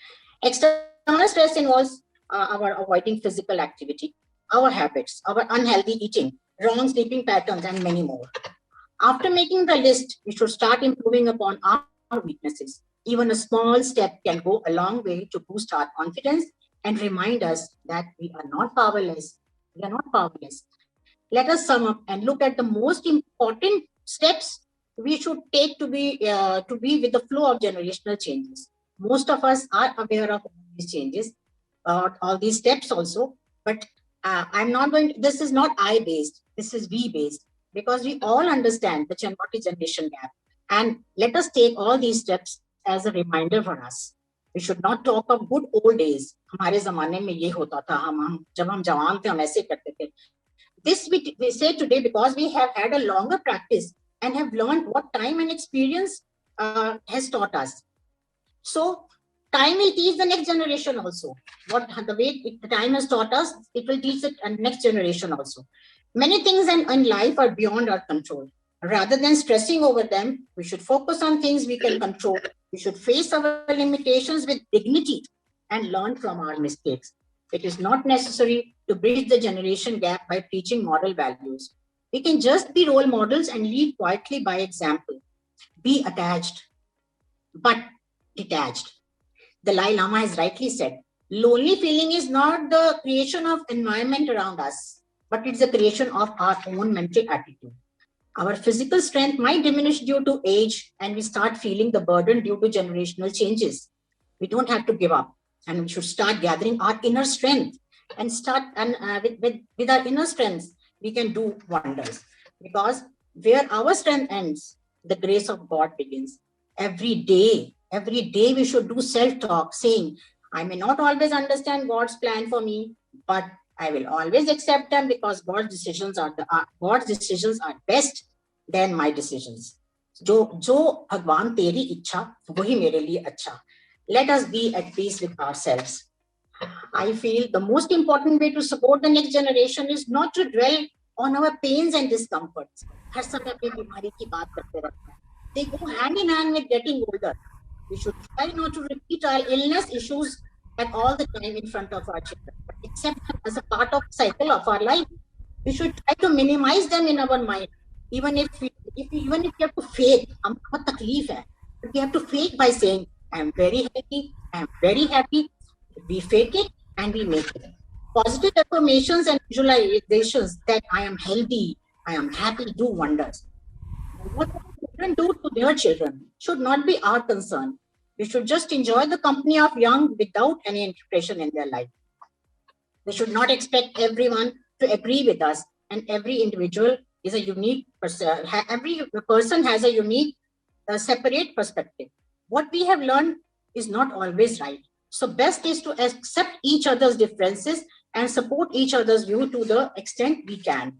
External stress involves our avoiding physical activity, our habits, our unhealthy eating, wrong sleeping patterns, and many more. After making the list, we should start improving upon our weaknesses. Even a small step can go a long way to boost our confidence and remind us that we are not powerless. We are not powerless. Let us sum up and look at the most important steps we should take to be with the flow of generational changes. Most of us are aware of these changes, all these steps also, but I'm not going to, this is not I-based, this is we-based, because we all understand the generation gap. And let us take all these steps as a reminder for us. We should not talk of good old days. हमारे ज़माने में ये होता था, जब हम जवान थे हम ऐसे करते थे. This we say today because we have had a longer practice and have learned what time and experience has taught us. So time will teach the next generation also. The way the time has taught us, it will teach the next generation also. Many things in life are beyond our control. Rather than stressing over them, we should focus on things we can control. We should face our limitations with dignity and learn from our mistakes. It is not necessary to bridge the generation gap by preaching moral values. We can just be role models and lead quietly by example. Be attached, but detached. The Dalai Lama has rightly said, lonely feeling is not the creation of environment around us, but it's the creation of our own mental attitude. Our physical strength might diminish due to age, and we start feeling the burden due to generational changes. We don't have to give up, and we should start gathering our inner strength and start. And with our inner strengths, we can do wonders. Because where our strength ends, the grace of God begins. Every day we should do self-talk, saying, I may not always understand God's plan for me, but I will always accept them because God's decisions are best than my decisions. जो भगवान तेरी इच्छा वही मेरे लिए अच्छा. Let us be at peace with ourselves. I feel the most important way to support the next generation is not to dwell on our pains and discomforts. हर समय अपनी बीमारी की बात करते रहते हैं. They go hand in hand with getting older. We should try not to repeat our illness issues at all the time in front of our children, but accept them as a part of the cycle of our life. We should try to minimize them in our mind, even if we have to fake. हम बहुत तकलीफ है, but we have to fake by saying, I am very happy, I am very happy. We fake it and we make it. Positive affirmations and visualizations that I am healthy, I am happy do wonders. What children do to their children should not be our concern. We should just enjoy the company of young without any interpretation in their life. We should not expect everyone to agree with us, and every individual is a unique person. Every person has a unique, separate perspective. What we have learned is not always right. So best is to accept each other's differences and support each other's view to the extent we can.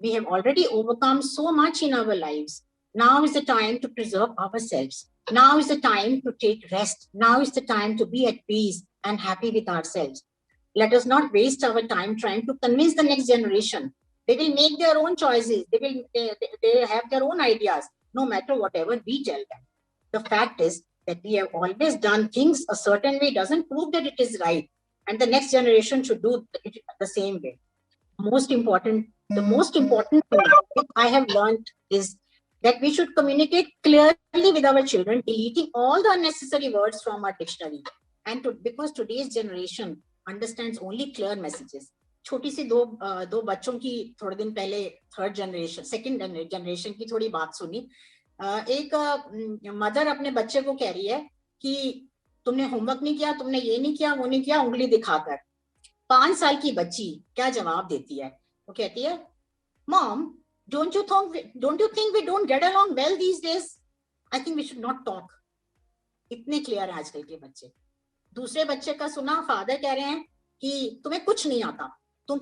We have already overcome so much in our lives. Now is the time to preserve ourselves. Now is the time to take rest. Now is the time to be at peace and happy with ourselves. Let us not waste our time trying to convince the next generation. They will make their own choices. They have their own ideas, no matter whatever we tell them. The fact is that we have always done things a certain way doesn't prove that it is right. And the next generation should do it the same way. The most important thing that I have learned is that we should communicate clearly with our children, deleting all the unnecessary words from our dictionary. And because today's generation understands only clear messages. छोटी सी दो बच्चों की थोड़े दिन पहले third generation second generation की थोड़ी बात सुनी। एक मदर अपने बच्चे को कह रही है कि तुमने होमवर्क नहीं किया, तुमने ये नहीं किया, वो नहीं किया, उंगली दिखाकर। 5 साल की बच्ची क्या जवाब देती है? वो कहती है, mom, don't you think we don't get along well these days? I think we should not talk. इतने क्लियर है आजकल के बच्चे। दूसरे बच्चे का सुना, फादर कह रहे हैं कि तुम्हें कुछ नहीं आता, तुम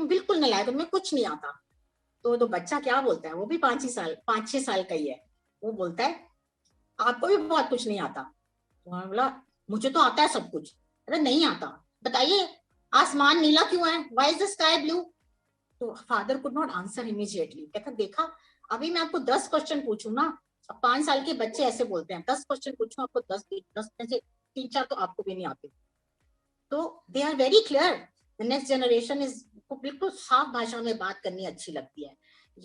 बिल्कुल नालायक, तुम्हें कुछ नहीं आता। तो बच्चा क्या बोलता है? वो भी 5-6 साल का ही है। वो बोलता है, आपको भी बहुत कुछ नहीं आता। तो बोला, मुझे तो आता है सब कुछ। अरे नहीं आता, बताइए आसमान नीला क्यों है? Why is the sky blue? तो father could not answer immediately. कहता, देखा, अभी मैं आपको 10 क्वेश्चन पूछूं ना, 5 साल के बच्चे ऐसे बोलते हैं, 10 क्वेश्चन पूछूं आपको, 10 में से 3-4 तो आपको भी नहीं आते। तो they are very clear. The next generation is, बिल्कुल साफ भाषा में बात करनी अच्छी लगती है।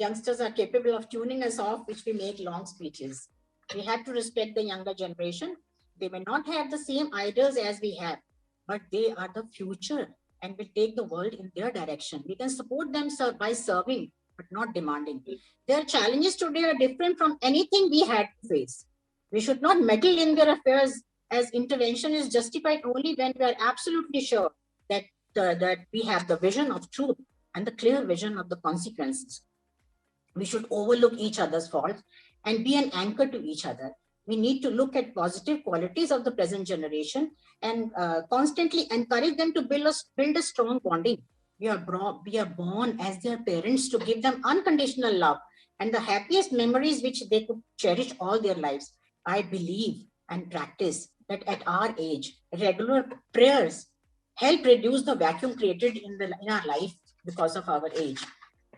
Youngsters are capable of tuning us off which we make long speeches. We have to respect the younger generation. They may not have the same ideals as we have, but they are the future and will take the world in their direction. We can support them by serving, but not demanding. Their challenges today are different from anything we had to face. We should not meddle in their affairs, as intervention is justified only when we are absolutely sure that we have the vision of truth and the clear vision of the consequences. We should overlook each other's faults and be an anchor to each other. We need to look at positive qualities of the present generation and constantly encourage them to build a strong bonding. We are born as their parents to give them unconditional love and the happiest memories which they could cherish all their lives. I believe and practice that at our age, regular prayers help reduce the vacuum created in our life because of our age.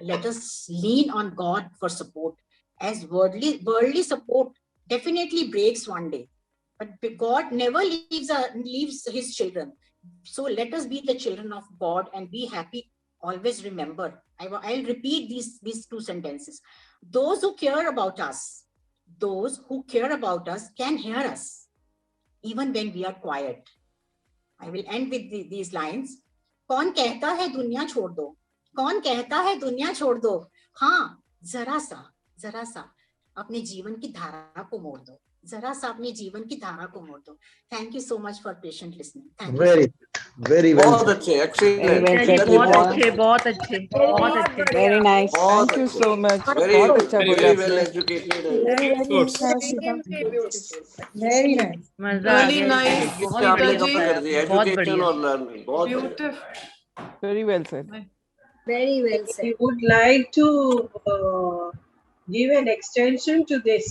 Let us lean on God for support, as worldly support definitely breaks one day, but God never leaves his children. So let us be the children of God and be happy. Always remember, I'll repeat these 2 sentences. Those who care about us can hear us even when we are quiet. I will end with these lines. कौन कहता है दुनिया छोड़ दो, कौन कहता है दुनिया छोड़ दो, हाँ जरा सा अपने जीवन की धारा को मोड़ दो, जरा सा अपने जीवन की धारा को मोड़ दो। Thank you so much for patient listening. Very बहुत अच्छे, एक्सीलेंट, बहुत अच्छे। Very nice, thank you so much. बहुत अच्छा बोला, well educated, very nice, Really nice. आपने कवर कर दिया, एजुकेशन और लर्निंग, बहुत Beautiful. Very well said, Very well said. We would like to give an extension to this.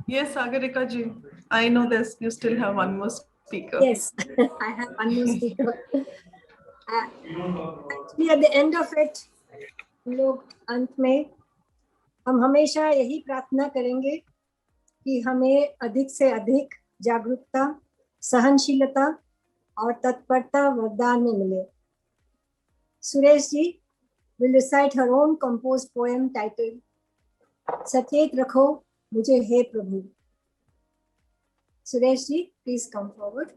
Yes, Sagarika ji. I know this. You still have one more speaker. Yes, I have one more speaker. Actually, at the end of it, लोग अंत में हम हमेशा यही प्रार्थना करेंगे कि हमें अधिक से अधिक जागरूकता, सहनशीलता और तत्परता वरदान में मिले। Suresh ji will recite her own composed poem titled सचेत रखो मुझे हे प्रभु। Suresh ji, please come forward.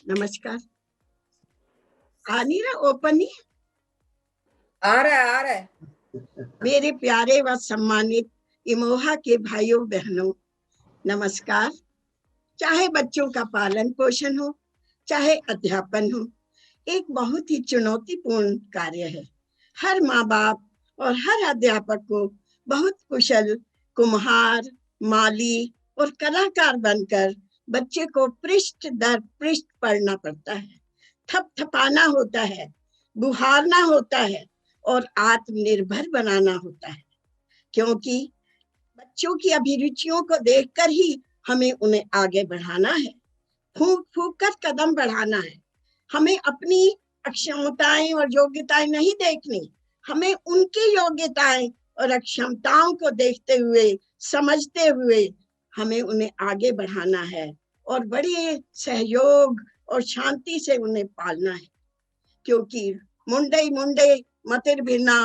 नमस्कार। आ नहीं रहा ओपन? आ रहा है। मेरे प्यारे व सम्मानित इमोहा के भाइयों बहनों, नमस्कार। चाहे बच्चों का पालन पोषण हो, चाहे अध्यापन हो, एक बहुत ही चुनौतीपूर्ण कार्य है। हर माँ बाप और हर अध्यापक को बहुत कुशल कुम्हार, माली और कलाकार बनकर बच्चे को पृष्ठ दर पृष्ठ पढ़ना पड़ता है, थपथपाना होता है, बुहारना होता है और आत्मनिर्भर बनाना होता है, क्योंकि बच्चों की अभिरुचियों को देखकर ही हमें उन्हें आगे बढ़ाना है, फूंक फूंक कर कदम बढ़ाना है। हमें अपनी अक्षमताएं और योग्यताएं नहीं देखनी, हमें उनकी योग्यताएं और अक्षमताओं को देखते हुए, समझते हुए हमें उन्हें आगे बढ़ाना है और बड़े सहयोग और शांति से उन्हें पालना है, क्योंकि मुंडई मुंडई मतिर भिन्ना,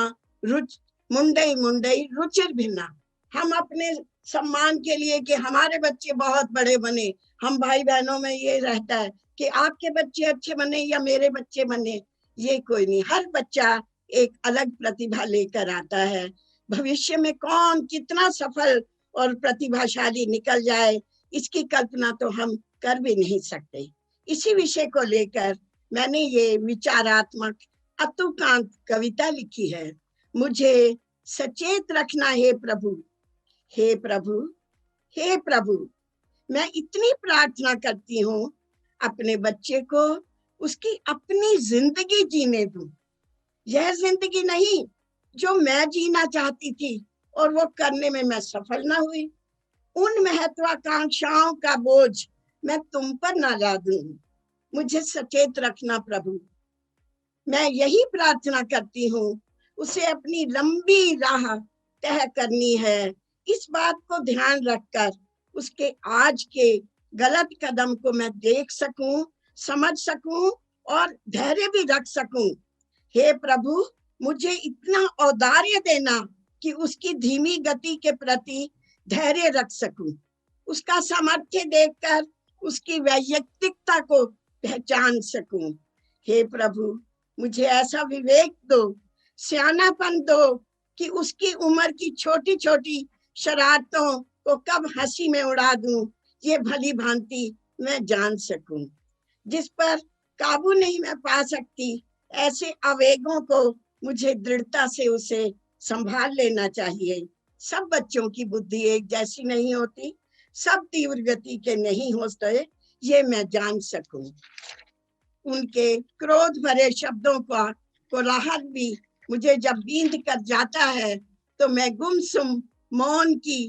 मुंडई मुंडई रुचिर भिन्ना। हम अपने सम्मान के लिए कि हमारे बच्चे बहुत बड़े बने, हम भाई बहनों में ये रहता है कि आपके बच्चे अच्छे बने या मेरे बच्चे बने, ये कोई नहीं। हर बच्चा एक अलग प्रतिभा लेकर आता है। भविष्य में कौन कितना सफल और प्रतिभाशाली निकल जाए, इसकी कल्पना तो हम कर भी नहीं सकते। इसी विषय को लेकर मैंने ये विचारात्मक अतुकांत कविता लिखी है। मुझे सचेत रखना हे प्रभु, हे प्रभु, हे प्रभु। मैं इतनी प्रार्थना करती हूँ अपने बच्चे को उसकी अपनी जिंदगी जीने दूं। यह जिंदगी नहीं जो मैं जीना चाहती थी और वो करने में मैं सफल ना हुई। उन महत्वाकांक्षाओं का बोझ मैं तुम पर ना ला दूं। मुझे सचेत रखना प्रभु। मैं यही प्रार्थना करती हूँ। उसे अपनी लंबी राह तय करनी है। इस बात को ध्यान रखकर उसके आज के गलत कदम को मैं देख सकूं, समझ सकूं और धैर्य भी रख सकूं। हे प्रभु, मुझे इतना औदार्य देना कि उसकी धीमी गति के प्रति धैर्य रख सकूं, उसका सामर्थ्य देखकर उसकी वैयक्तिकता को पहचान सकूं। हे प्रभु, मुझे ऐसा विवेक दो, सियानापन दो कि उसकी उम्र की छोटी छोटी शरारतों को कब हंसी में उड़ा दूं, ये भली भांति मैं जान सकूं। जिस पर काबू नहीं मैं पा सकती, ऐसे आवेगों को मुझे दृढ़ता से उसे संभाल लेना चाहिए। सब बच्चों की बुद्धि एक जैसी नहीं होती, सब तीव्र गति के नहीं होते, ये मैं जान सकूं। उनके क्रोध भरे शब्दों का कोलाहल भी मुझे जब बींध कर जाता है तो मैं गुमसुम मौन की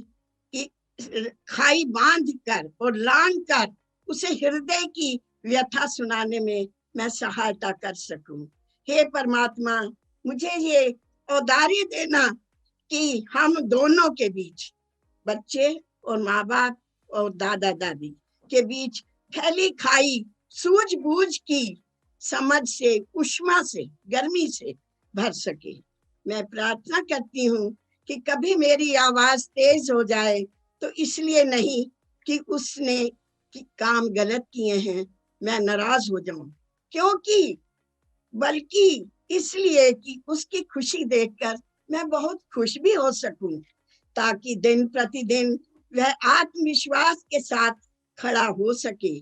खाई बांध कर और लांग कर उसे हृदय की व्यथा सुनाने में मैं सहायता कर सकूं। हे परमात्मा, मुझे ये औदार्य देना कि हम दोनों के बीच, बच्चे और माँ बाप और दादा दादी के बीच फैली खाई सूझबूझ की समझ से, उष्मा से, गर्मी से भर सके। मैं प्रार्थना करती हूँ कि कभी मेरी आवाज तेज हो जाए तो इसलिए नहीं कि उसने काम गलत किए हैं मैं नाराज हो जाऊं, क्योंकि बल्कि इसलिए कि उसकी खुशी देखकर मैं बहुत खुश भी हो सकूं, ताकि दिन प्रतिदिन वह आत्मविश्वास के साथ खड़ा हो सके।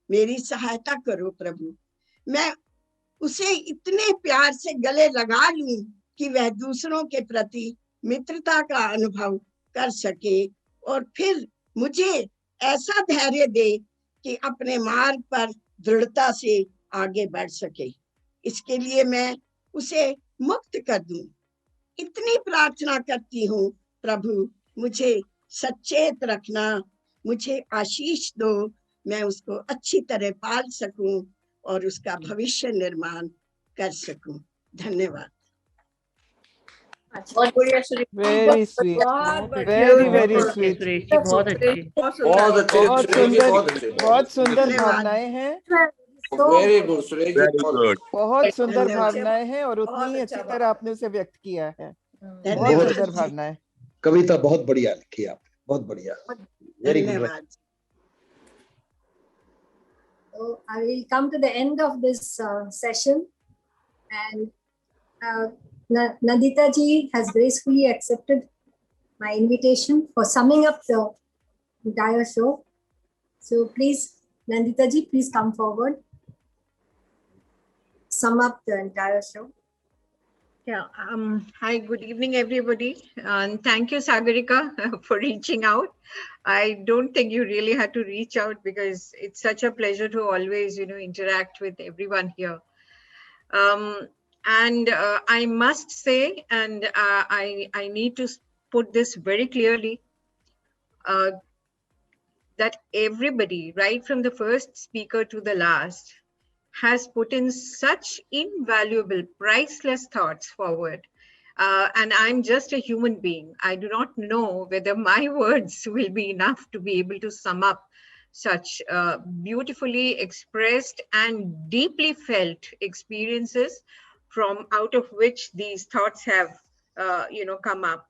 मेरी सहायता करो प्रभु। मैं उसे इतने प्यार से गले लगा लूं कि वह दूसरों के प्रति मित्रता का अनुभव कर सके और फिर मुझे ऐसा धैर्य दे कि अपने मार्ग पर दृढ़ता से आगे बढ़ सके। इसके लिए मैं उसे मुक्त कर दूं। इतनी प्रार्थना करती हूँ प्रभु, मुझे सचेत रखना, मुझे आशीष दो, मैं उसको अच्छी तरह पाल सकूं और उसका भविष्य निर्माण कर सकूं। धन्यवाद। बहुत बढ़िया Suresh, very sweet, very very sweet, Suresh ji बहुत अच्छे, बहुत अच्छे, बहुत सुरेश जी, सुंदर, बहुत अच्छे, बहुत सुंदर भावनाएं हैं। Very good Suresh ji, Very बहुत good. बहुत सुंदर धन्यवाद। भावनाएं हैं और बहुत उतनी अच्छा अच्छी तरह आपने उसे व्यक्त किया है। बहुत धन्यवाद सुंदर जी। भावनाएं। कविता बहुत बढ़िया लिखी आपने, बहुत बढ़िया, वेरी गुड। धन्यवाद। So I will come to the end of this session, and Nandita ji has gracefully accepted my invitation for summing up the entire show. So please, Nandita ji, please come forward. Sum up the entire show. Yeah. Hi, good evening, everybody. And thank you, Sagarika, for reaching out. I don't think you really had to reach out because it's such a pleasure to always, interact with everyone here. And I must say, and I need to put this very clearly, that everybody, right from the first speaker to the last, has put in such invaluable, priceless thoughts forward. And I'm just a human being. I do not know whether my words will be enough to be able to sum up such beautifully expressed and deeply felt experiences from out of which these thoughts have, come up.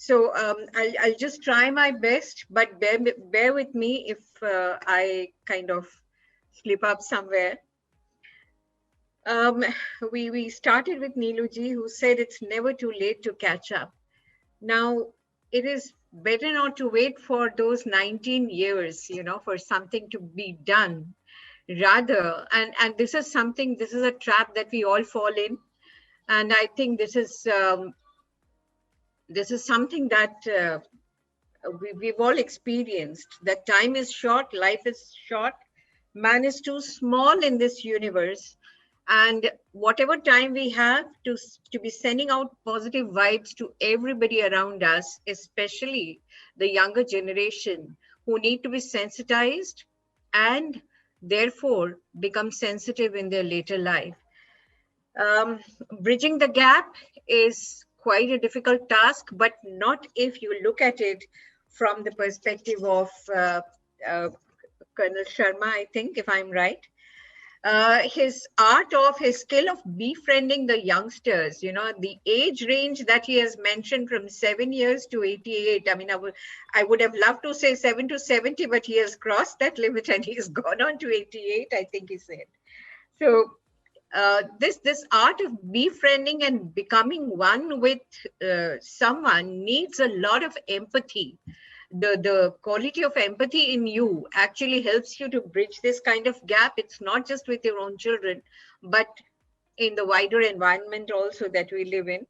So I'll just try my best, but bear with me if I kind of slip up somewhere. We started with Neeluji, who said it's never too late to catch up. Now, it is better not to wait for those 19 years, you know, for something to be done. Rather, and this is something, this is a trap that we all fall in. And I think this is something that we've all experienced, that time is short, life is short, man is too small in this universe. And whatever time we have to be sending out positive vibes to everybody around us, especially the younger generation who need to be sensitized and therefore become sensitive in their later life. Bridging the gap is quite a difficult task, but not if you look at it from the perspective of Colonel Sharma, I think, if I'm right. His skill of befriending the youngsters, you know, the age range that he has mentioned from 7 years to 88. I mean, I would have loved to say 7 to 70, but he has crossed that limit and he's gone on to 88, I think he said. So this art of befriending and becoming one with someone needs a lot of empathy. The quality of empathy in you actually helps you to bridge this kind of gap. It's not just with your own children, but in the wider environment also that we live in.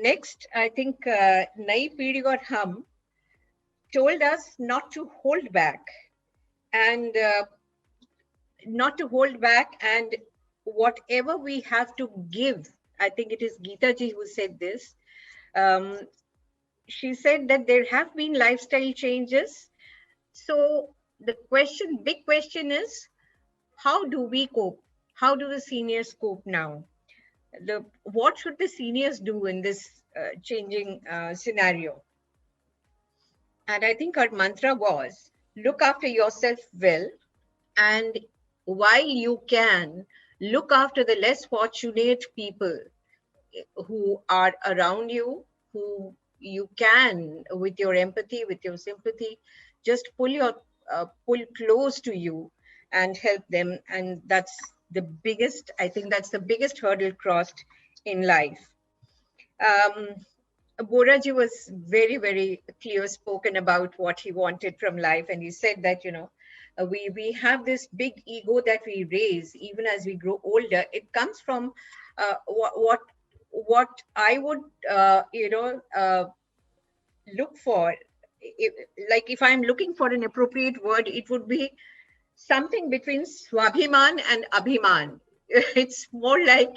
Next, I think Nai Peedi Aur Hum told us not to hold back and whatever we have to give. I think it is Geeta ji who said this. She said that there have been lifestyle changes. So the big question is, how do we cope? How do the seniors cope now? What should the seniors do in this changing scenario? And I think her mantra was, look after yourself well, and while you can, look after the less fortunate people who are around you, who you can, with your empathy, with your sympathy, just pull close to you and help them. And that's the biggest, I think that's the biggest hurdle crossed in life. Boraji was very, very clear spoken about what he wanted from life. And he said that, you know, we have this big ego that we raise even as we grow older. It comes from what I would, look for. If I'm looking for an appropriate word, it would be something between Swabhiman and Abhiman. It's more like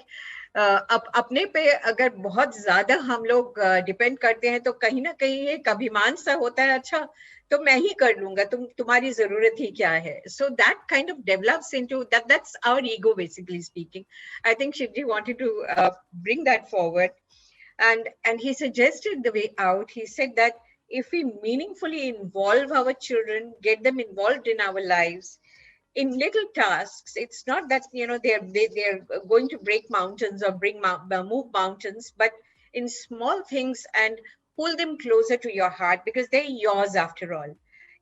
अपने पे अगर बहुत ज्यादा हम लोग depend करते हैं तो कहीं ना कहीं एक अभिमान सा होता है, अच्छा तो मैं ही कर लूंगा, तुम्हारी जरूरत ही क्या है. So that kind of develops into that's our ego, basically speaking. I think Shivji wanted to bring that forward, and he suggested the way out. He said that if we meaningfully involve our children, get them involved in our lives in little tasks, it's not that, you know, they're going to break mountains or move mountains, but in small things, and pull them closer to your heart, because they're yours after all.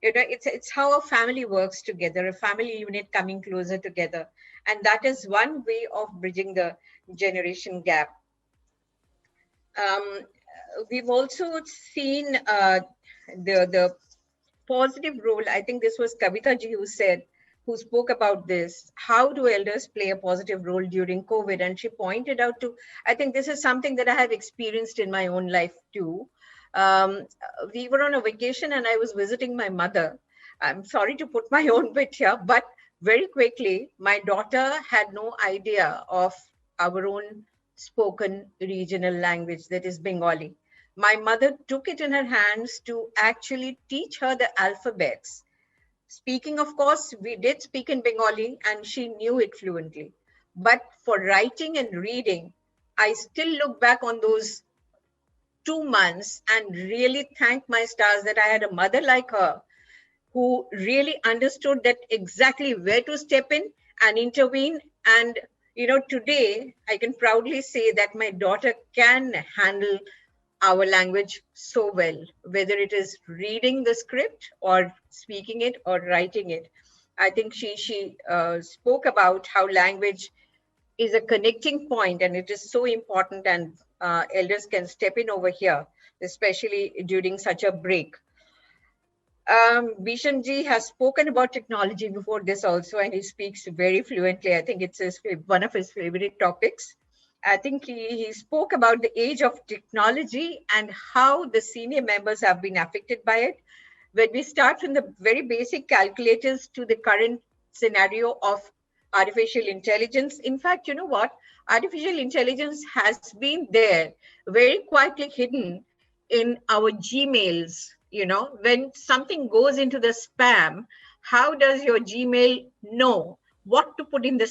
You know, it's how a family works together, a family unit coming closer together, and that is one way of bridging the generation gap. We've also seen the positive role. I think this was Kavita ji who spoke about this. How do elders play a positive role during COVID? And she pointed out to, I think this is something that I have experienced in my own life too. We were on a vacation and I was visiting my mother. I'm sorry to put my own bit here, but very quickly, my daughter had no idea of our own spoken regional language, that is Bengali. My mother took it in her hands to actually teach her the alphabets. Speaking, of course, we did speak in Bengali and she knew it fluently. But for writing and reading, I still look back on those 2 months and really thank my stars that I had a mother like her who really understood that exactly where to step in and intervene and today I can proudly say that my daughter can handle our language so well, whether it is reading the script or speaking it or writing it. I think she spoke about how language is a connecting point, and it is so important, and elders can step in over here, especially during such a break. Bhishamji has spoken about technology before this also, and he speaks very fluently. I think it's one of his favorite topics. I think he spoke about the age of technology and how the senior members have been affected by it. When we start from the very basic calculators to the current scenario of artificial intelligence. In fact, you know what? Artificial intelligence has been there, very quietly hidden in our Gmails. When something goes into the spam, how does your Gmail know what to put in the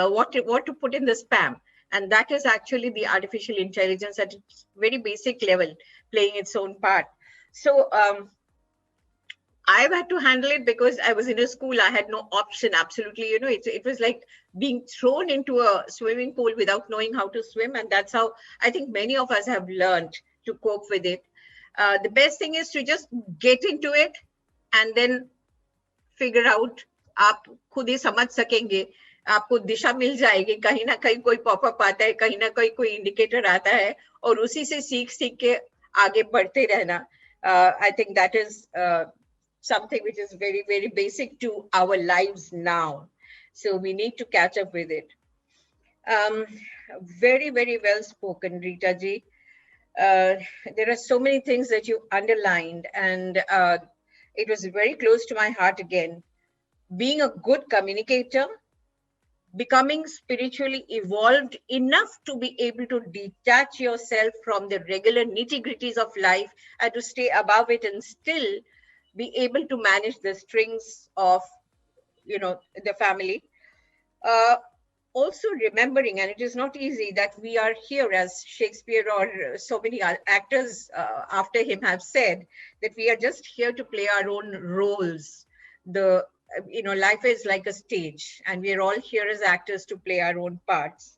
what to put in the spam? And that is actually the artificial intelligence at its very basic level playing its own part. So I've had to handle it because I was in a school. I had no option. Absolutely, it was like being thrown into a swimming pool without knowing how to swim, and that's how I think many of us have learned to cope with it. The best thing is to just get into it and then figure out. आप खुद ही समझ सकेंगे, आपको दिशा मिल जाएगी, कहीं ना कहीं कोई पॉपअप आता है, कहीं ना कहीं कोई इंडिकेटर आता है, और उसी से सीख के आगे बढ़ते रहना. I think that is something which is very, very basic to our lives now. So we need to catch up with it. Very, very well spoken, Rita ji. There are so many things that you underlined, and it was very close to my heart again. Being a good communicator, becoming spiritually evolved enough to be able to detach yourself from the regular nitty-gritties of life and to stay above it and still be able to manage the strings of, the family. Also remembering, and it is not easy, that we are here, as Shakespeare or so many actors after him have said, that we are just here to play our own roles. Life is like a stage, and we are all here as actors to play our own parts.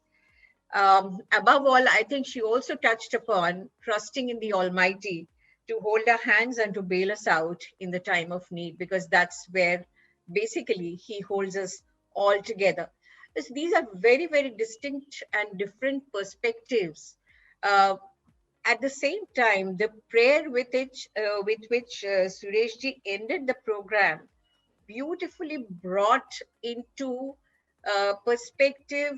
Above all, I think she also touched upon trusting in the Almighty to hold our hands and to bail us out in the time of need, because that's where basically He holds us all together. These are very, very distinct and different perspectives. At the same time, the prayer with which Sureshji ended the program beautifully brought into perspective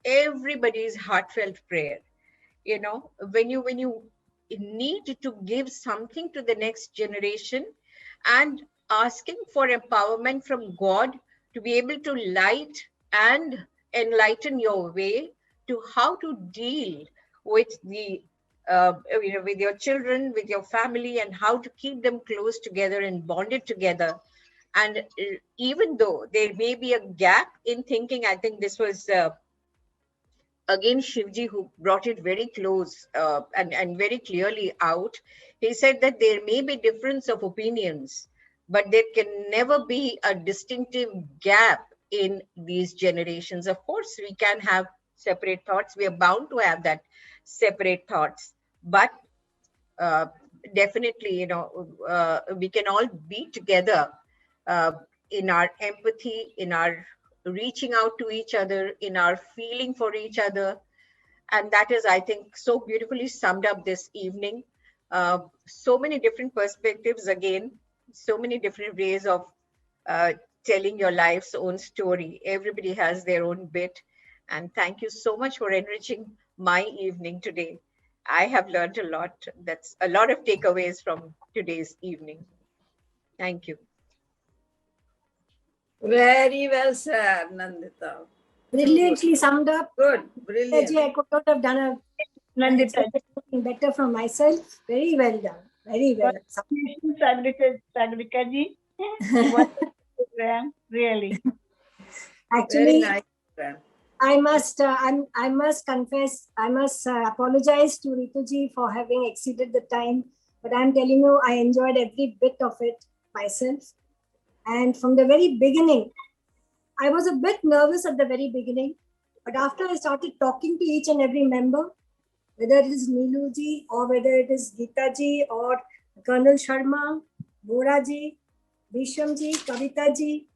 everybody's heartfelt prayer. When you need to give something to the next generation and asking for empowerment from God to be able to light and enlighten your way to how to deal with the with your children, with your family, and how to keep them close together and bonded together. And even though there may be a gap in thinking, I think this was again Shivji who brought it very close and very clearly out. He said that there may be difference of opinions, but there can never be a distinctive gap in these generations. Of course, we can have separate thoughts. We are bound to have that separate thoughts, but definitely, we can all be together in our empathy, in our reaching out to each other, in our feeling for each other. And that is, I think, so beautifully summed up this evening. So many different perspectives, again, so many different ways of telling your life's own story. Everybody has their own bit. And thank you so much for enriching my evening today. I have learned a lot. That's a lot of takeaways from today's evening. Thank you. Very well said, Nandita. Brilliantly summed up. Good, brilliant. I could not have done a Nandita better from myself. Very well done. Very well. Sagrika ji. What a program, really. Actually, Very nice. I must confess, I must apologize to Rituji for having exceeded the time. But I'm telling you, I enjoyed every bit of it myself. And from the very beginning, I was a bit nervous at the very beginning But after I started talking to each and every member, whether it is Neelu ji or whether it is Geeta ji or Colonel Sharma, Bora ji, Bhisham ji, Kavita ji,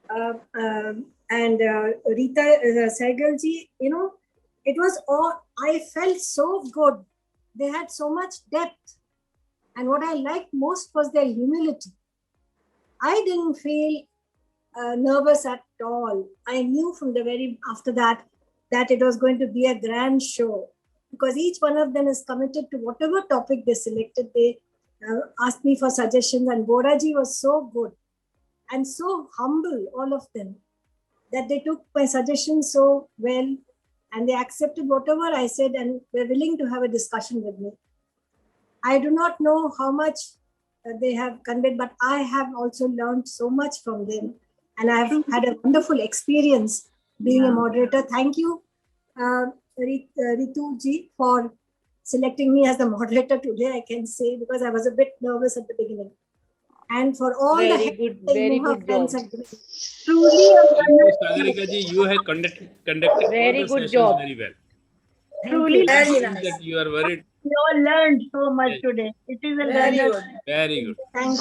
and Rita Sehgal ji, you know, it was all, I felt so good. They had so much depth. And what I liked most was their humility. I didn't feel nervous at all. I knew from the very after that it was going to be a grand show, because each one of them is committed to whatever topic they selected. They asked me for suggestions, and Boraji was so good and so humble, all of them, that they took my suggestions so well and they accepted whatever I said and were willing to have a discussion with me. I do not know how much they have conveyed, but I have also learned so much from them. And I have had a wonderful experience being a moderator. Thank you, Ritu ji, for selecting me as the moderator today, I can say, because I was a bit nervous at the beginning. And for all Very the good, very good job. Truly, Sagarika ji, you have conducted Very all the good sessions job. very well. Truly, I very think nice. that you are very, We all learned so much today. It is a Very learner. good. very good. Thank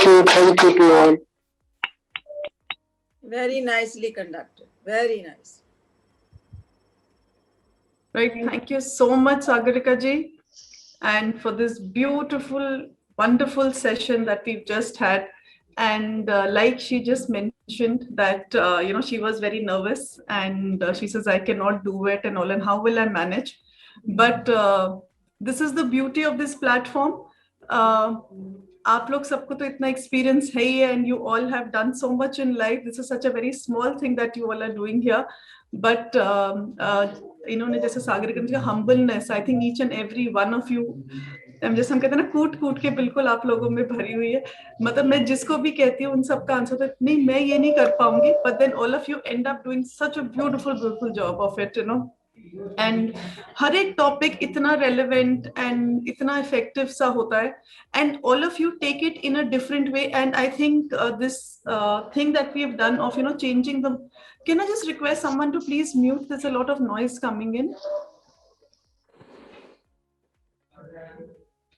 you to all. Very nicely conducted. Very nice. Right. Thank you so much, Sagarika ji, and for this beautiful, wonderful session that we've just had. And like she just mentioned that, you know, she was very nervous and she says, I cannot do it and all, and how will I manage? But this is the beauty of this platform. आप लोग सबको तो इतना experience है ही है, and you all have done so much in life. This is such a very small thing that you all are doing here. But इन्होंने जैसे सागरिका जी का humbleness, I think each and every one of you, जैसे हम कहते हैं ना, कूट कूट के बिल्कुल आप लोगों में भरी हुई है. मतलब मैं जिसको भी कहती हूँ उन सबका आंसर तो नहीं, मैं ये नहीं कर पाऊंगी. But then all of you end up doing such a beautiful job of it, you know. And हर एक टॉपिक इतना रेलेवेंट एंड इतना इफेक्टिव सा होता है, and all of you take it in a different way. And I think this thing that we have done of, you know, changing the, can I just request someone to please mute, there is a lot of noise coming in.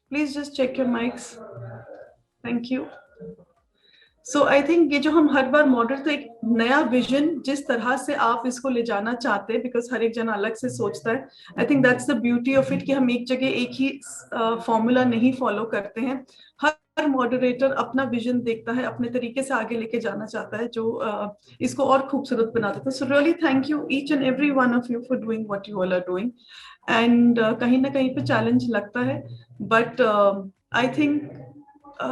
Please just check your mics. Thank you. So I think ये जो हम हर बार model, तो एक नया vision जिस तरह से आप इसको ले जाना चाहते हैं, बिकॉज हर एक जन अलग से सोचता है. I think that's the beauty of it कि हम एक जगह एक ही फॉर्मूला नहीं फॉलो करते हैं. हर मॉडरेटर अपना विजन देखता है, अपने तरीके से आगे लेके जाना चाहता है, जो इसको और खूबसूरत बना देता है. So really thank you each and every one of you for doing what you all are doing. And कहीं ना कहीं पे चैलेंज लगता है, बट आई थिंक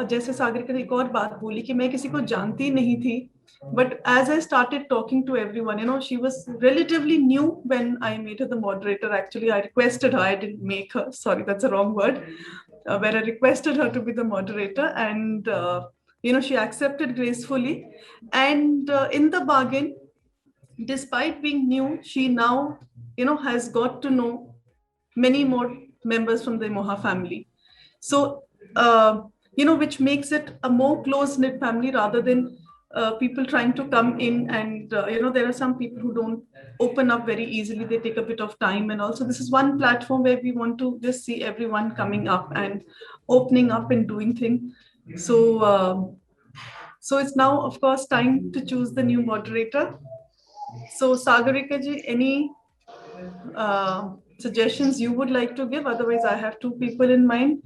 जैसे सागरिका ने एक और बात बोली कि मैं किसी को जानती नहीं थी, but as I started talking to everyone, you know, she was relatively new when I made her the moderator. Actually, I requested her, I didn't make her, sorry, that's a wrong word, where I requested her to be the moderator, and you know, she accepted gracefully. And in the bargain, despite being new, she now, you know, has got to know many more members from the Imoha family. So you know, which makes it a more close-knit family rather than people trying to come in. And you know, there are some people who don't open up very easily, they take a bit of time. And also this is one platform where we want to just see everyone coming up and opening up and doing things. So so it's now of course time to choose the new moderator. So Sagarika ji, any suggestions you would like to give? Otherwise I have two people in mind.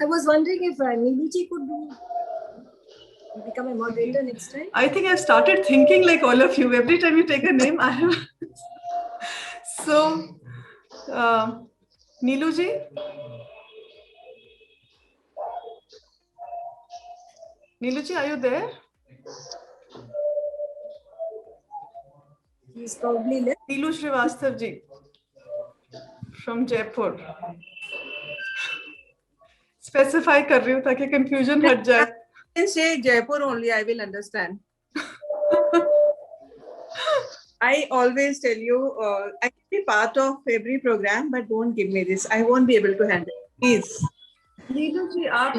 I was wondering if Neelu ji could become a moderator next time. I think I've started thinking like all of you. Every time you take a name, I have. So, Neelu ji. Neelu ji, are you there? He's probably left. Neelu Srivastava ji from Jaipur. Specify कर रही हूँ ताकि confusion हट जाए. Can say Jaipur only, I will understand. I always tell you, I can be part of every program, but don't give me this. I won't be able to handle it. Please. Neelu ji, आप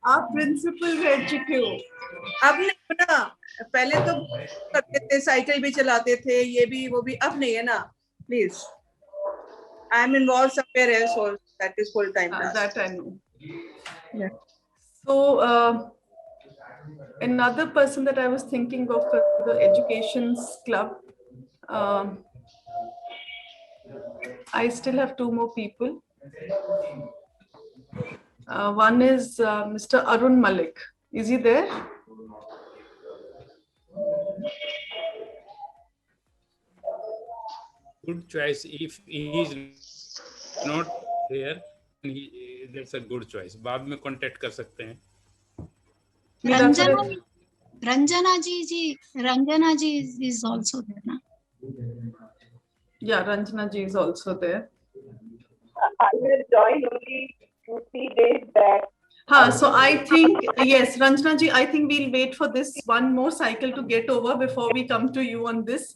आप principal रह चुके हो। अब नहीं ना, पहले तो करते थे, साइकिल भी चलाते थे, ये भी वो भी, अब नहीं है ना। Please, I am involve somewhere else, और that is full time task. That I know. So another person that I was thinking of for the educations club, I still have two more people. One is Mr. Arun Malik. Is he there? Good choice. If he is not here, that's a good choice. बाद में contact कर सकते हैं. Ranjana ji is also there, na? Yeah, Ranjana ji is also there. I had joined only 2-3 days back. So I think, yes, Ranjana ji, I think we'll wait for this one more cycle to get over before we come to you on this.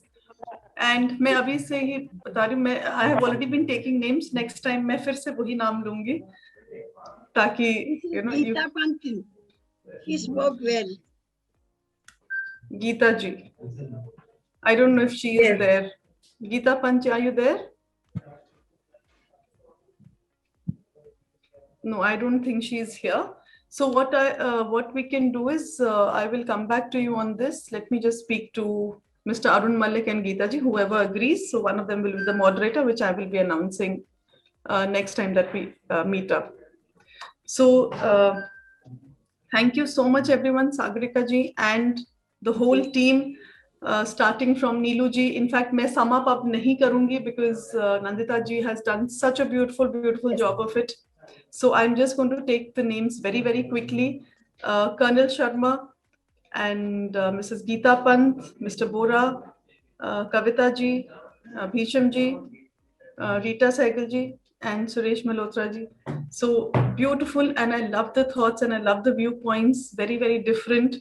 And मैं अभी से ही बता रही हूँ, मैं I have already been taking names. Next time मैं फिर से वही नाम लूंगी ताकि Geeta Pant, he spoke well. Geeta ji, I don't know if she is there. Geeta Pant, are you there? No, I don't think she is here. So what we can do is I will come back to you on this. Let me just speak to Mr. Arun Malik and Geeta ji, whoever agrees. So one of them will be the moderator, which I will be announcing next time that we meet up. So thank you so much, everyone, Sagarika ji and the whole team, starting from Neelu ji. In fact, मैं sum up अब नहीं करूँगी because Nandita ji has done such a beautiful job of it. So I'm just going to take the names very, very quickly. Colonel Sharma and Mrs. Geeta Pant, Mr. Bora, Kavita ji, Bhisham ji, Rita Sehgal ji, and Suresh Malhotra ji. So beautiful, and I love the thoughts and I love the viewpoints, very, very different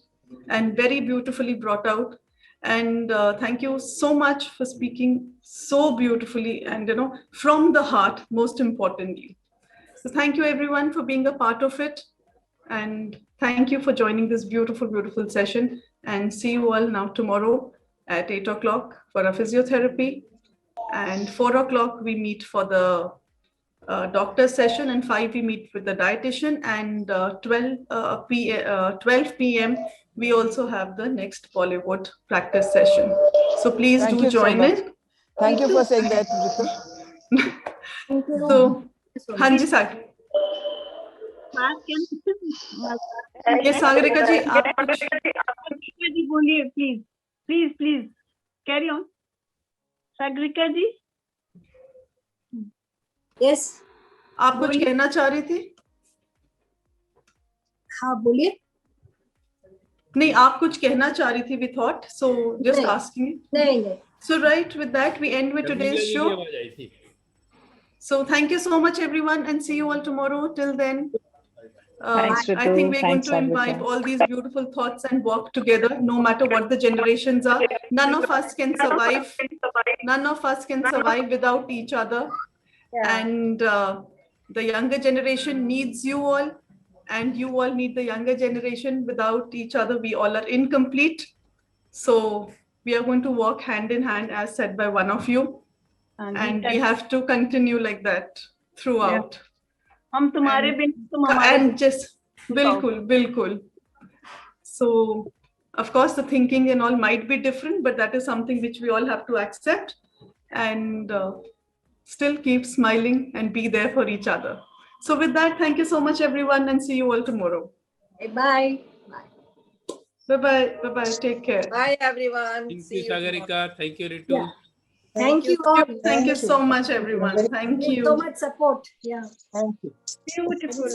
and very beautifully brought out. And thank you so much for speaking so beautifully and from the heart, most importantly. So thank you everyone for being a part of it, and thank you for joining this beautiful session, and see you all now tomorrow at 8 o'clock for a physiotherapy, and 4 o'clock we meet for the doctor session, and 5 we meet with the dietitian, and 12 p.m. we also have the next Bollywood practice session. So please do join in. Thank you for saying that, Ritu. So Hanji Sagar. Yes, Sagarika ji, आप जी बोलिए, please carry on. Sagarika ji. Yes. आप कुछ कहना चाह रही थी? हाँ बोलिए. नहीं, आप कुछ कहना चाह रही थी, we thought, so just asking. नहीं. So right, with that we end with today's show. So thank you so much everyone, and see you all tomorrow. Till then, Thanks, I think we're going to imbibe all these beautiful thoughts and work together, no matter what the generations are. None of us can survive. None of us can survive without each other. And the younger generation needs you all, and you all need the younger generation. Without each other, we all are incomplete. So we are going to work hand in hand, as said by one of you. And we have to continue like that throughout. हम तुम्हारे बिन तुम हमारे. And just बिल्कुल. So of course the thinking and all might be different, but that is something which we all have to accept, and still keep smiling and be there for each other. So with that, thank you so much everyone, and see you all tomorrow. Bye. Bye. Take care. Bye everyone. Thank you, Sagarika. Thank you, Ritu. Thank you all. Thank you so much everyone. Thank you. So much support. Yeah. Thank you. Beautiful.